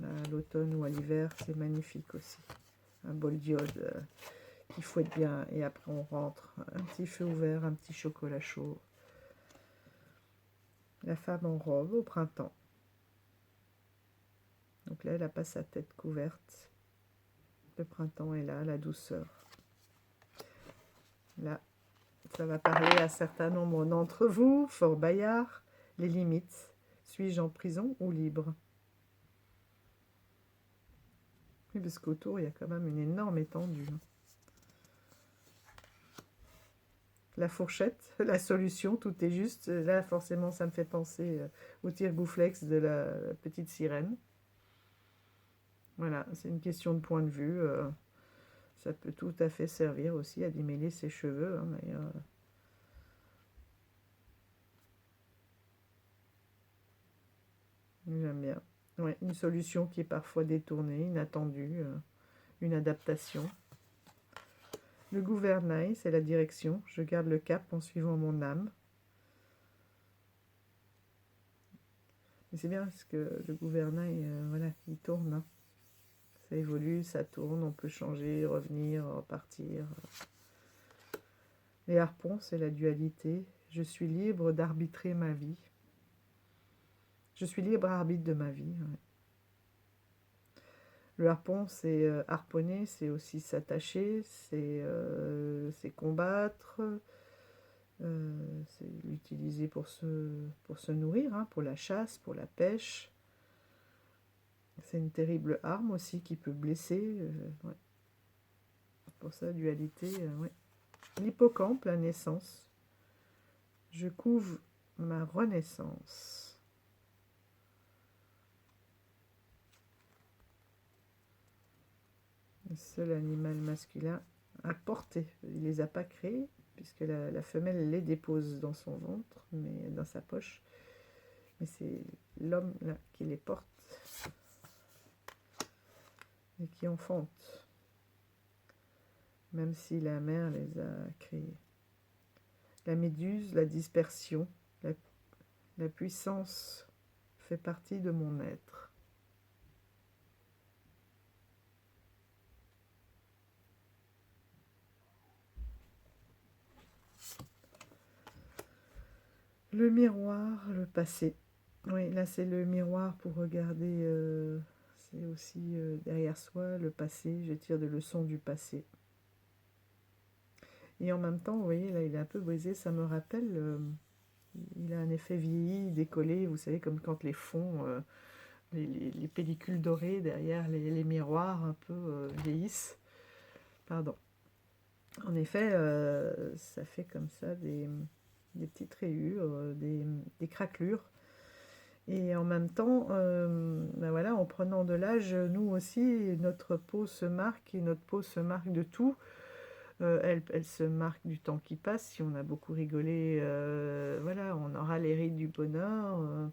à l'automne ou à l'hiver, c'est magnifique aussi. Un bol d'iode qui fouette bien. Et après, on rentre. Un petit feu ouvert, un petit chocolat chaud. La femme en robe au printemps. Donc là, elle n'a pas sa tête couverte. Le printemps est là, la douceur. Là, ça va parler à un certain nombre d'entre vous. Fort Bayard, les limites. Suis-je en prison ou libre? Oui, parce qu'autour, il y a quand même une énorme étendue. La fourchette, la solution, tout est juste. Là, forcément, ça me fait penser au tire-bouflex de la petite sirène. Voilà, c'est une question de point de vue. Ça peut tout à fait servir aussi à démêler ses cheveux. Hein, d'ailleurs. J'aime bien. Ouais, une solution qui est parfois détournée, inattendue, une adaptation. Le gouvernail, c'est la direction. Je garde le cap en suivant mon âme. Et c'est bien parce que le gouvernail, voilà, il tourne. Hein. Ça évolue, ça tourne, on peut changer, revenir, repartir. Les harpons, c'est la dualité. Je suis libre d'arbitrer ma vie. Je suis libre arbitre de ma vie. Ouais. Le harpon, c'est harponner, c'est aussi s'attacher, c'est combattre, c'est l'utiliser pour se nourrir, hein, pour la chasse, pour la pêche. C'est une terrible arme aussi qui peut blesser. Ouais. Pour ça, dualité, ouais. L'hippocampe, la naissance. Je couve ma renaissance. Le seul animal masculin à porter. Il ne les a pas créés, puisque la femelle les dépose dans son ventre, mais dans sa poche. Mais c'est l'homme là qui les porte et qui enfante, même si la mère les a créés. La méduse, la dispersion, la puissance fait partie de mon être. Le miroir, le passé. Oui, là c'est le miroir pour regarder, c'est aussi derrière soi, le passé. Je tire des leçons du passé. Et en même temps, vous voyez, là il est un peu brisé, ça me rappelle, il a un effet vieilli, décollé, vous savez, comme quand les fonds, les pellicules dorées derrière les miroirs un peu vieillissent. Pardon. En effet, ça fait comme ça des petites rayures, des craquelures. Et en même temps, ben voilà, en prenant de l'âge, nous aussi, notre peau se marque, et notre peau se marque de tout. Elle se marque du temps qui passe. Si on a beaucoup rigolé, voilà, on aura les rides du bonheur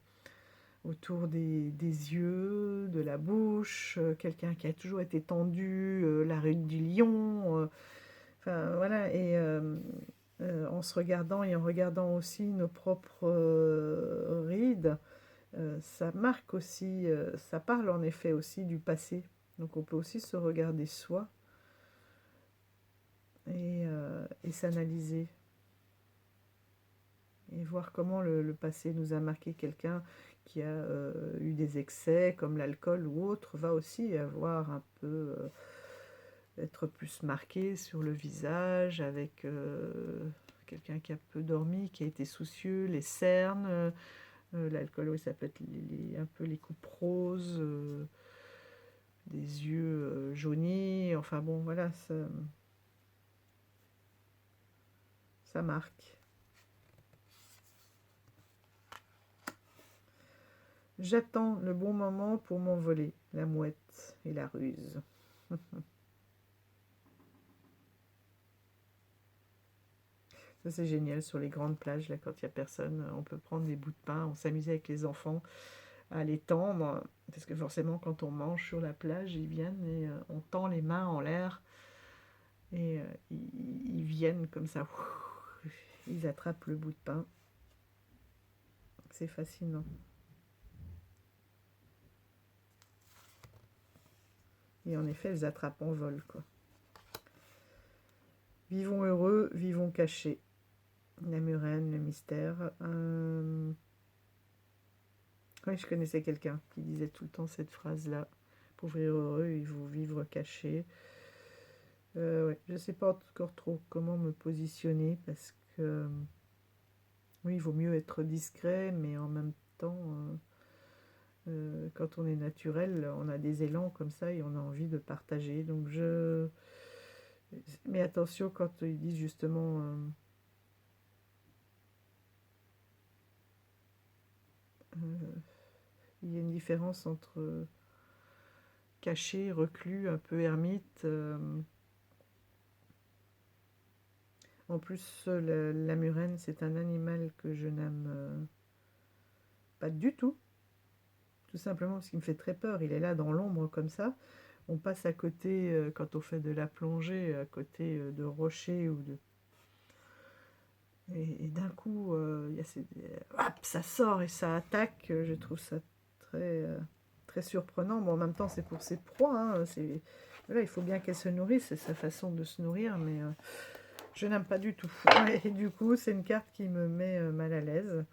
autour des yeux, de la bouche. Quelqu'un qui a toujours été tendu, la ride du lion. Enfin, voilà, et en se regardant et en regardant aussi nos propres rides, ça marque aussi, ça parle en effet aussi du passé. Donc on peut aussi se regarder soi et s'analyser. Et voir comment le passé nous a marqué. Quelqu'un qui a eu des excès, comme l'alcool ou autre, va aussi avoir un peu... être plus marqué sur le visage, avec quelqu'un qui a peu dormi, qui a été soucieux, les cernes... l'alcool, oui, ça peut être un peu les coupes roses, des yeux jaunis, enfin bon, voilà, ça marque. J'attends le bon moment pour m'envoler, la mouette et la ruse. Ça, c'est génial sur les grandes plages, là, quand il n'y a personne, on peut prendre des bouts de pain, on s'amuse avec les enfants à les tendre, parce que forcément, quand on mange sur la plage, ils viennent et on tend les mains en l'air et ils viennent comme ça, ils attrapent le bout de pain. C'est fascinant. Et en effet, elles attrapent en vol, quoi. Vivons heureux, vivons cachés. La murène, le mystère. Oui, je connaissais quelqu'un qui disait tout le temps cette phrase-là. Pour vivre heureux, il faut vivre caché. Ouais, je ne sais pas encore trop comment me positionner parce que oui, il vaut mieux être discret, mais en même temps, quand on est naturel, on a des élans comme ça et on a envie de partager. Donc mais attention quand ils disent justement il y a une différence entre caché, reclus, un peu ermite. En plus, la murène, c'est un animal que je n'aime pas du tout. Tout simplement parce qu'il me fait très peur. Il est là dans l'ombre comme ça. On passe à côté, quand on fait de la plongée, à côté de rochers ou de... Et d'un coup, hop, ça sort et ça attaque. Je trouve ça très, très surprenant. Bon, en même temps, c'est pour ses proies. Hein. Voilà, il faut bien qu'elle se nourrisse. C'est sa façon de se nourrir, mais je n'aime pas du tout. Et du coup, c'est une carte qui me met mal à l'aise.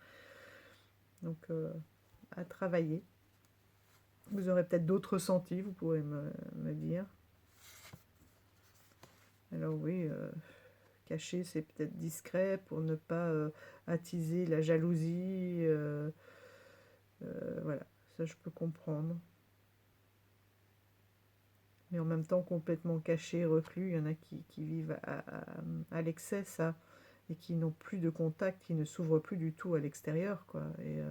Donc, à travailler. Vous aurez peut-être d'autres ressentis, vous pourrez me dire. Alors oui, caché, c'est peut-être discret pour ne pas attiser la jalousie. Voilà, ça je peux comprendre. Mais en même temps, complètement caché, reclus, il y en a qui vivent à l'excès, ça, et qui n'ont plus de contact, qui ne s'ouvrent plus du tout à l'extérieur, quoi. Et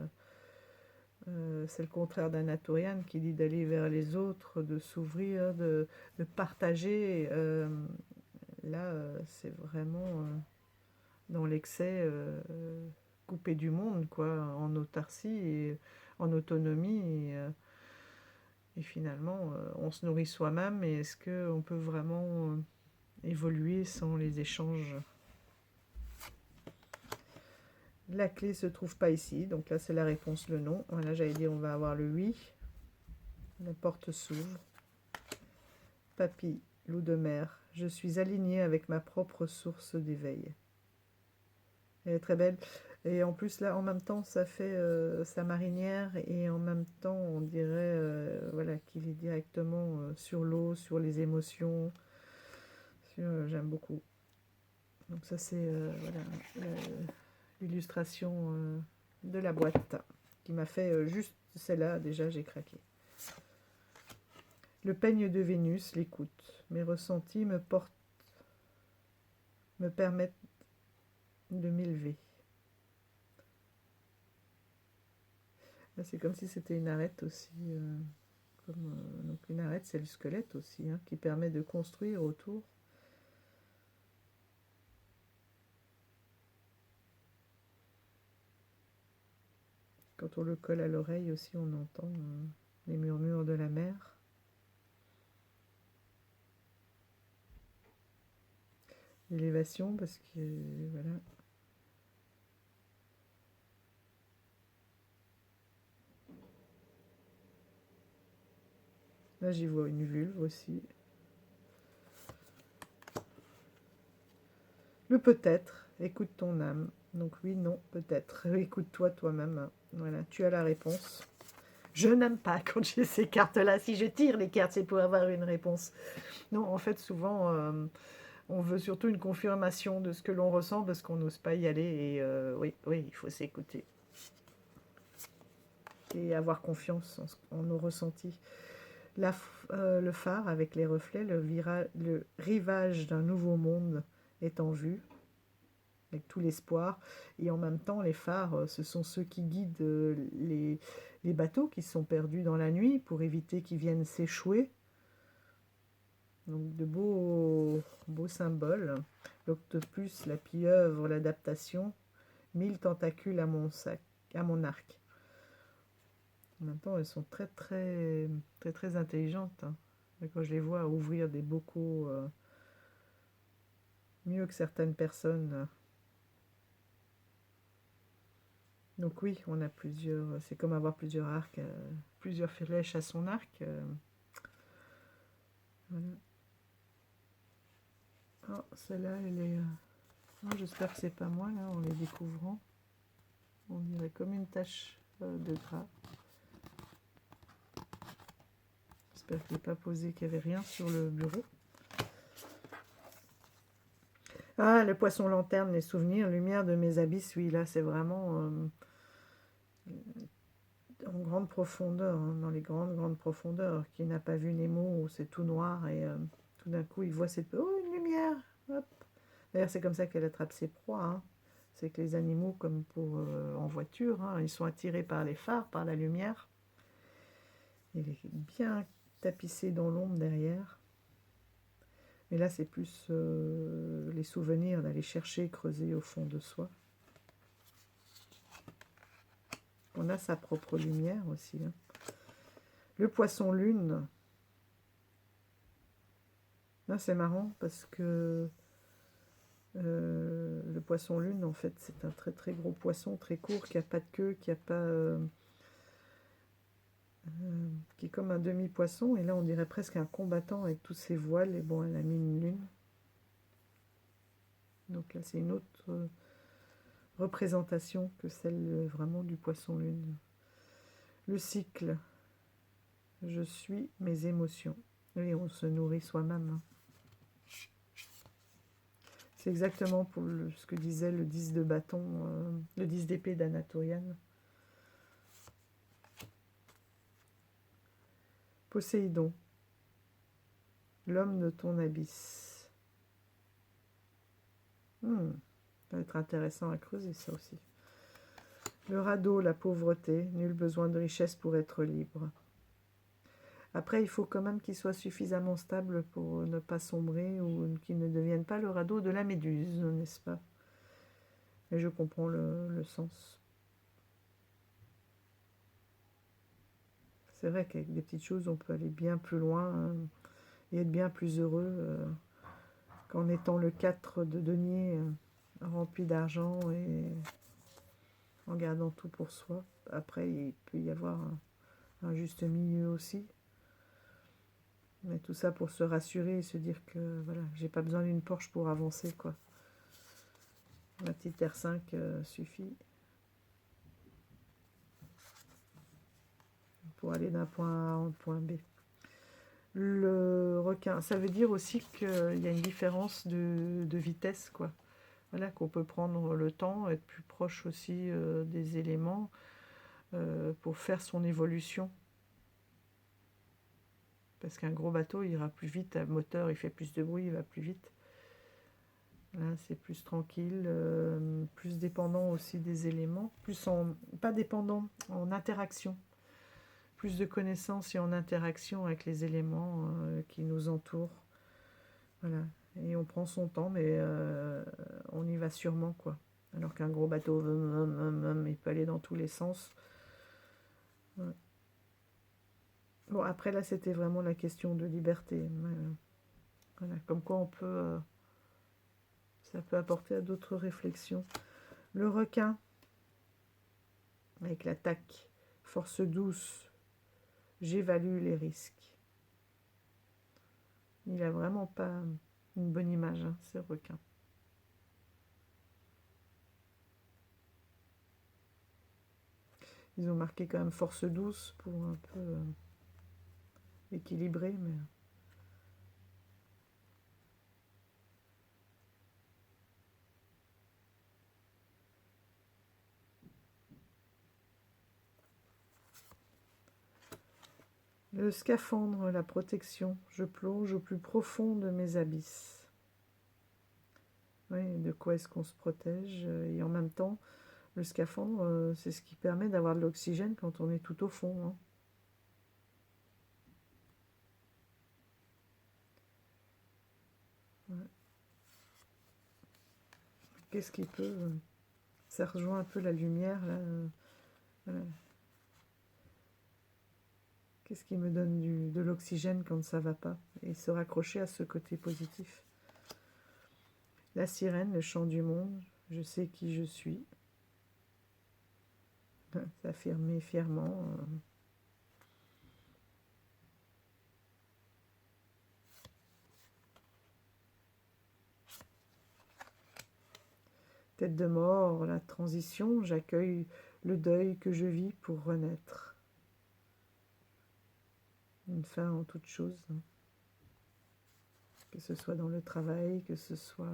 c'est le contraire d'Anatolian qui dit d'aller vers les autres, de s'ouvrir, de partager. Là, c'est vraiment dans l'excès, coupé du monde, quoi, en autarcie et en autonomie. Et finalement, on se nourrit soi-même. Et est-ce qu'on peut vraiment évoluer sans les échanges? La clé se trouve pas ici. Donc là, c'est la réponse, le non. Voilà, j'allais dire, on va avoir le oui. La porte s'ouvre. Papy, loup de mer, je suis alignée avec ma propre source d'éveil. Elle est très belle. Et en plus, là, en même temps, ça fait sa marinière. Et en même temps, on dirait voilà, qu'il est directement sur l'eau, sur les émotions. J'aime beaucoup. Donc ça, c'est voilà, l'illustration de la boîte qui m'a fait juste celle-là. Déjà, j'ai craqué. Le peigne de Vénus, l'écoute. Mes ressentis me permettent de m'élever. C'est comme si c'était une arête aussi. Donc une arête, c'est le squelette aussi, hein, qui permet de construire autour. Quand on le colle à l'oreille aussi, on entend les murmures de la mer. L'élévation, parce que voilà. Là, j'y vois une vulve aussi. Le peut-être, écoute ton âme. Donc oui, non, peut-être. Écoute-toi toi-même. Voilà, tu as la réponse. Je n'aime pas quand j'ai ces cartes-là. Si je tire les cartes, c'est pour avoir une réponse. Non, en fait, souvent, on veut surtout une confirmation de ce que l'on ressent parce qu'on n'ose pas y aller. Et oui, il faut s'écouter. Et avoir confiance en nos ressentis. Le phare avec les reflets, le rivage d'un nouveau monde est en vue, avec tout l'espoir. Et en même temps, les phares, ce sont ceux qui guident les bateaux qui sont perdus dans la nuit pour éviter qu'ils viennent s'échouer. Donc de beaux symboles. L'octopus, la pieuvre, l'adaptation, 1000 tentacules à mon sac, à mon arc. En même temps, elles sont très intelligentes, hein. Et quand je les vois ouvrir des bocaux mieux que certaines personnes. Donc oui, on a plusieurs. C'est comme avoir plusieurs arcs, plusieurs flèches à son arc. Voilà. Oh, celle-là, elle est. Oh, j'espère que c'est pas moi là, en les découvrant. On dirait comme une tache de gras. J'espère que je n'ai pas posé, qu'il n'y avait rien sur le bureau. Ah, le poisson lanterne, les souvenirs, lumière de mes abysses. Oui, là, c'est vraiment en grande profondeur, hein, dans les grandes profondeurs. Qui n'a pas vu Nemo où c'est tout noir et tout d'un coup, il voit cette... Oh, une lumière. Hop. D'ailleurs, c'est comme ça qu'elle attrape ses proies, hein. C'est que les animaux, comme pour en voiture, hein, ils sont attirés par les phares, par la lumière. Il est bien tapissé dans l'ombre derrière. Mais là, c'est plus les souvenirs d'aller chercher, creuser au fond de soi. On a sa propre lumière aussi, hein. Le poisson lune. Là, c'est marrant parce que le poisson lune, en fait, c'est un très gros poisson, très court, qui n'a pas de queue, qui a pas... qui est comme un demi-poisson. Et là, on dirait presque un combattant avec tous ses voiles. Et bon, elle a mis une lune. Donc là, c'est une autre représentation que celle vraiment du poisson lune. Le cycle. Je suis mes émotions. Oui, on se nourrit soi-même, hein. C'est exactement pour ce que disait le 10 de bâton, le 10 d'épée d'Anatolian. Poséidon, l'homme de ton abysse. Ça va être intéressant à creuser, ça aussi. Le radeau, la pauvreté, nul besoin de richesse pour être libre. Après, il faut quand même qu'il soit suffisamment stable pour ne pas sombrer ou qu'il ne devienne pas le radeau de la méduse, n'est-ce pas? Et je comprends le sens. C'est vrai qu'avec des petites choses, on peut aller bien plus loin, hein, et être bien plus heureux qu'en étant le 4 de denier rempli d'argent et en gardant tout pour soi. Après, il peut y avoir un juste milieu aussi. Mais tout ça pour se rassurer et se dire que voilà, j'ai pas besoin d'une Porsche pour avancer, quoi. Ma petite R5 suffit pour aller d'un point A à un point B. Le requin, ça veut dire aussi qu'il y a une différence de vitesse, quoi. Voilà, qu'on peut prendre le temps, être plus proche aussi des éléments pour faire son évolution. Parce qu'un gros bateau il ira plus vite, un moteur il fait plus de bruit, il va plus vite. Là, c'est plus tranquille, plus dépendant aussi des éléments, pas dépendant, en interaction. Plus de connaissances et en interaction avec les éléments qui nous entourent. Voilà. Et on prend son temps, mais on y va sûrement, quoi. Alors qu'un gros bateau, il peut aller dans tous les sens. Ouais. Bon, après, là, c'était vraiment la question de liberté. Voilà. Comme quoi, ça peut apporter à d'autres réflexions. Le requin, avec l'attaque, force douce, j'évalue les risques. Il a vraiment pas une bonne image, hein, ce requin. Ils ont marqué quand même force douce pour un peu équilibrer, mais... Le scaphandre, la protection. Je plonge au plus profond de mes abysses. Oui, de quoi est-ce qu'on se protège? Et en même temps, le scaphandre, c'est ce qui permet d'avoir de l'oxygène quand on est tout au fond, hein. qu'est-ce qui peut... ça rejoint un peu la lumière, là. Voilà. Qu'est-ce qui me donne de l'oxygène quand ça va pas? Et se raccrocher à ce côté positif. La sirène, le chant du monde, je sais qui je suis. S'affirmer fièrement. Tête de mort, la transition, j'accueille le deuil que je vis pour renaître. Une fin en toute chose. Que ce soit dans le travail, que ce soit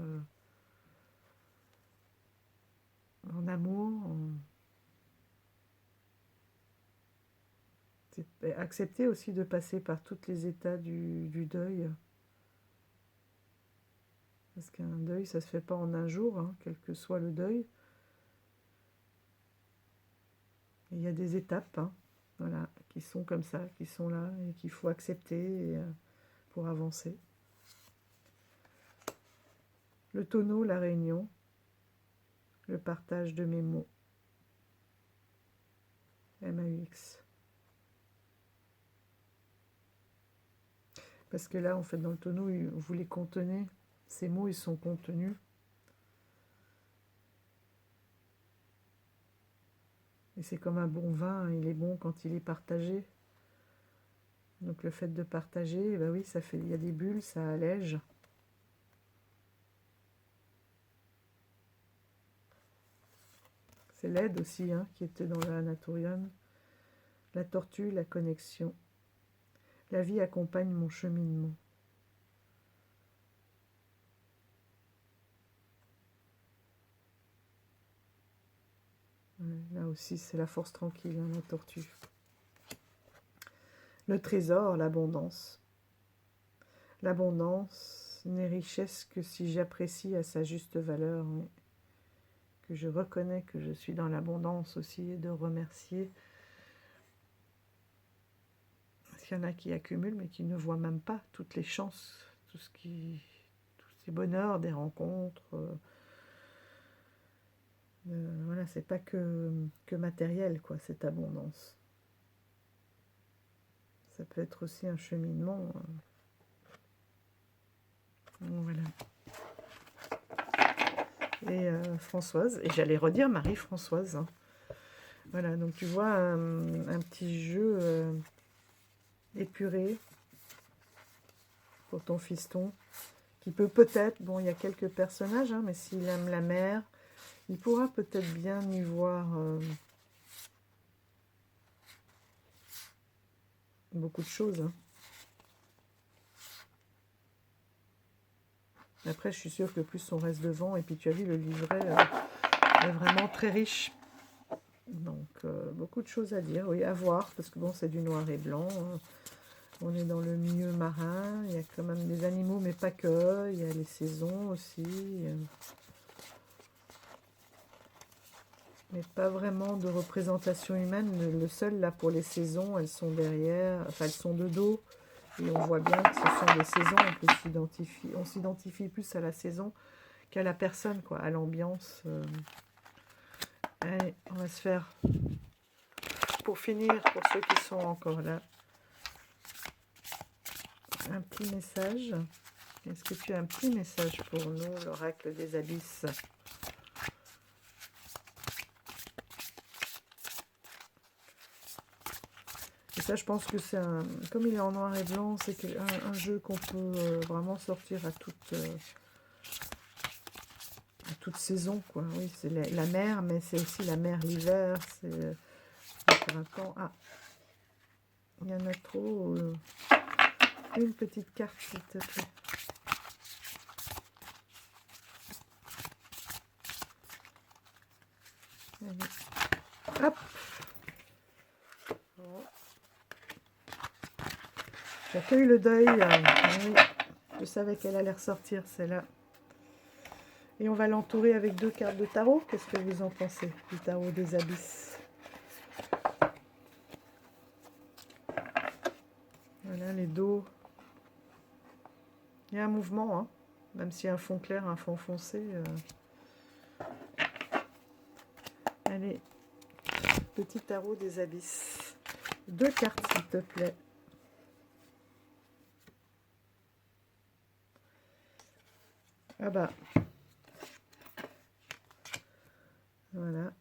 en amour. C'est accepter aussi de passer par tous les états du deuil. Parce qu'un deuil, ça ne se fait pas en un jour, hein, quel que soit le deuil. Il y a des étapes, hein, voilà, qui sont comme ça, qui sont là, et qu'il faut accepter pour avancer. Le tonneau, la réunion, le partage de mes mots. MAUX. Parce que là, en fait, dans le tonneau, vous les contenez. Ces mots, ils sont contenus. Et c'est comme un bon vin, il est bon quand il est partagé. Donc le fait de partager, bah oui, ça fait, il y a des bulles, ça allège. C'est l'aide aussi, hein, qui était dans l'anatorium. La tortue, la connexion. La vie accompagne mon cheminement. Là aussi, c'est la force tranquille, hein, la tortue. Le trésor, l'abondance. L'abondance n'est richesse que si j'apprécie à sa juste valeur, mais que je reconnais que je suis dans l'abondance aussi, et de remercier. Parce qu'il y en a qui accumulent, mais qui ne voient même pas toutes les chances, tous ces bonheurs des rencontres. Voilà, c'est pas que matériel, quoi, cette abondance. Ça peut être aussi un cheminement. Voilà. Et Françoise, et j'allais redire Marie-Françoise. Hein. Voilà, donc tu vois un petit jeu épuré pour ton fiston, qui peut peut-être, bon, il y a quelques personnages, hein, mais s'il aime la mer, il pourra peut-être bien y voir beaucoup de choses. Hein. Après, je suis sûre que plus on reste devant, et puis tu as vu, le livret est vraiment très riche. Donc, beaucoup de choses à dire, oui, à voir, parce que bon, c'est du noir et blanc. On est dans le milieu marin, il y a quand même des animaux, mais pas que. Il y a les saisons aussi. Mais pas vraiment de représentation humaine. Le seul, là, pour les saisons, elles sont derrière, enfin, elles sont de dos. Et on voit bien que ce sont des saisons, on s'identifie plus à la saison qu'à la personne, quoi, à l'ambiance. Allez, on va se faire, pour finir, pour ceux qui sont encore là, un petit message. Est-ce que tu as un petit message pour nous, l'oracle des abysses? Et ça, je pense que c'est un... Comme il est en noir et blanc, c'est un jeu qu'on peut vraiment sortir à toute saison, quoi. Oui, c'est la mer, mais c'est aussi la mer l'hiver, c'est le printemps. Ah, il y en a trop. Une petite carte, s'il te plaît. Allez. Hop. Bon. J'accueille le deuil. Oui, je savais qu'elle allait ressortir, celle-là. Et on va l'entourer avec 2 cartes de tarot. Qu'est-ce que vous en pensez du tarot des abysses? Voilà, les dos. Il y a un mouvement, hein. Même s'il y a un fond clair, un fond foncé. Allez, petit tarot des abysses. 2 cartes, s'il te plaît. Ah bah. Voilà.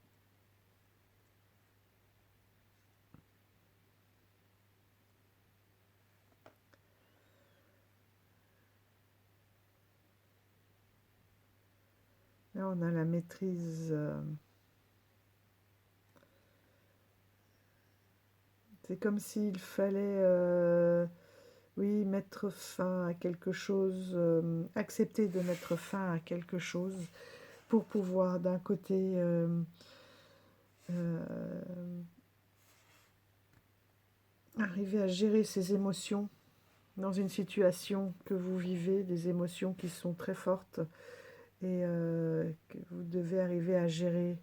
Là, on a la maîtrise. C'est comme s'il fallait, oui, mettre fin à quelque chose, accepter de mettre fin à quelque chose pour pouvoir d'un côté arriver à gérer ses émotions dans une situation que vous vivez, des émotions qui sont très fortes et que vous devez arriver à gérer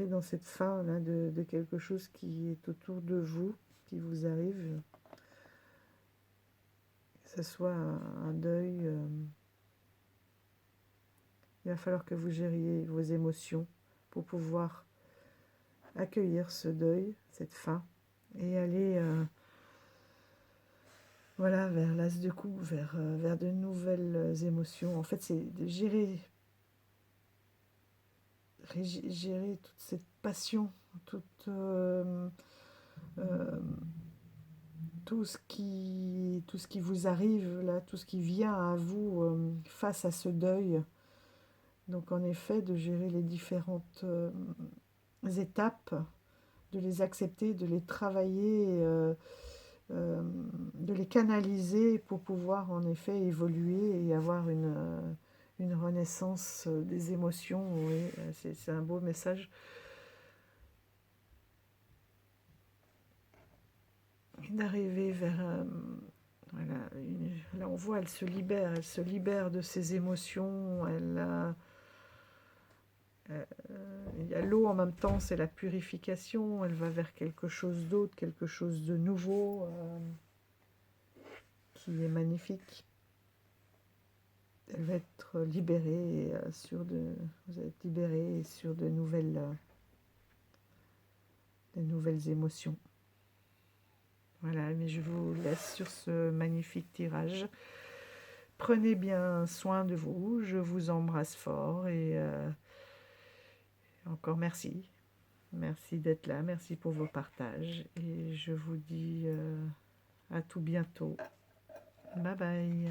dans cette fin là de quelque chose qui est autour de vous, qui vous arrive, que ce soit un deuil. Il va falloir que vous gériez vos émotions pour pouvoir accueillir ce deuil, cette fin, et aller voilà, vers l'as de coupe, vers de nouvelles émotions. En fait, c'est de gérer toute cette passion, tout ce qui vous arrive, là, tout ce qui vient à vous face à ce deuil. Donc, en effet, de gérer les différentes étapes, de les accepter, de les travailler, de les canaliser pour pouvoir en effet évoluer et avoir une renaissance des émotions. Oui, c'est un beau message. D'arriver vers... voilà, là on voit, elle se libère de ses émotions, il y a l'eau en même temps, c'est la purification, elle va vers quelque chose d'autre, quelque chose de nouveau, qui est magnifique. Elle va être libérée vous êtes libéré sur de nouvelles émotions. Voilà, mais je vous laisse sur ce magnifique tirage. Prenez bien soin de vous, je vous embrasse fort et encore merci. Merci d'être là, merci pour vos partages et je vous dis à tout bientôt. Bye bye.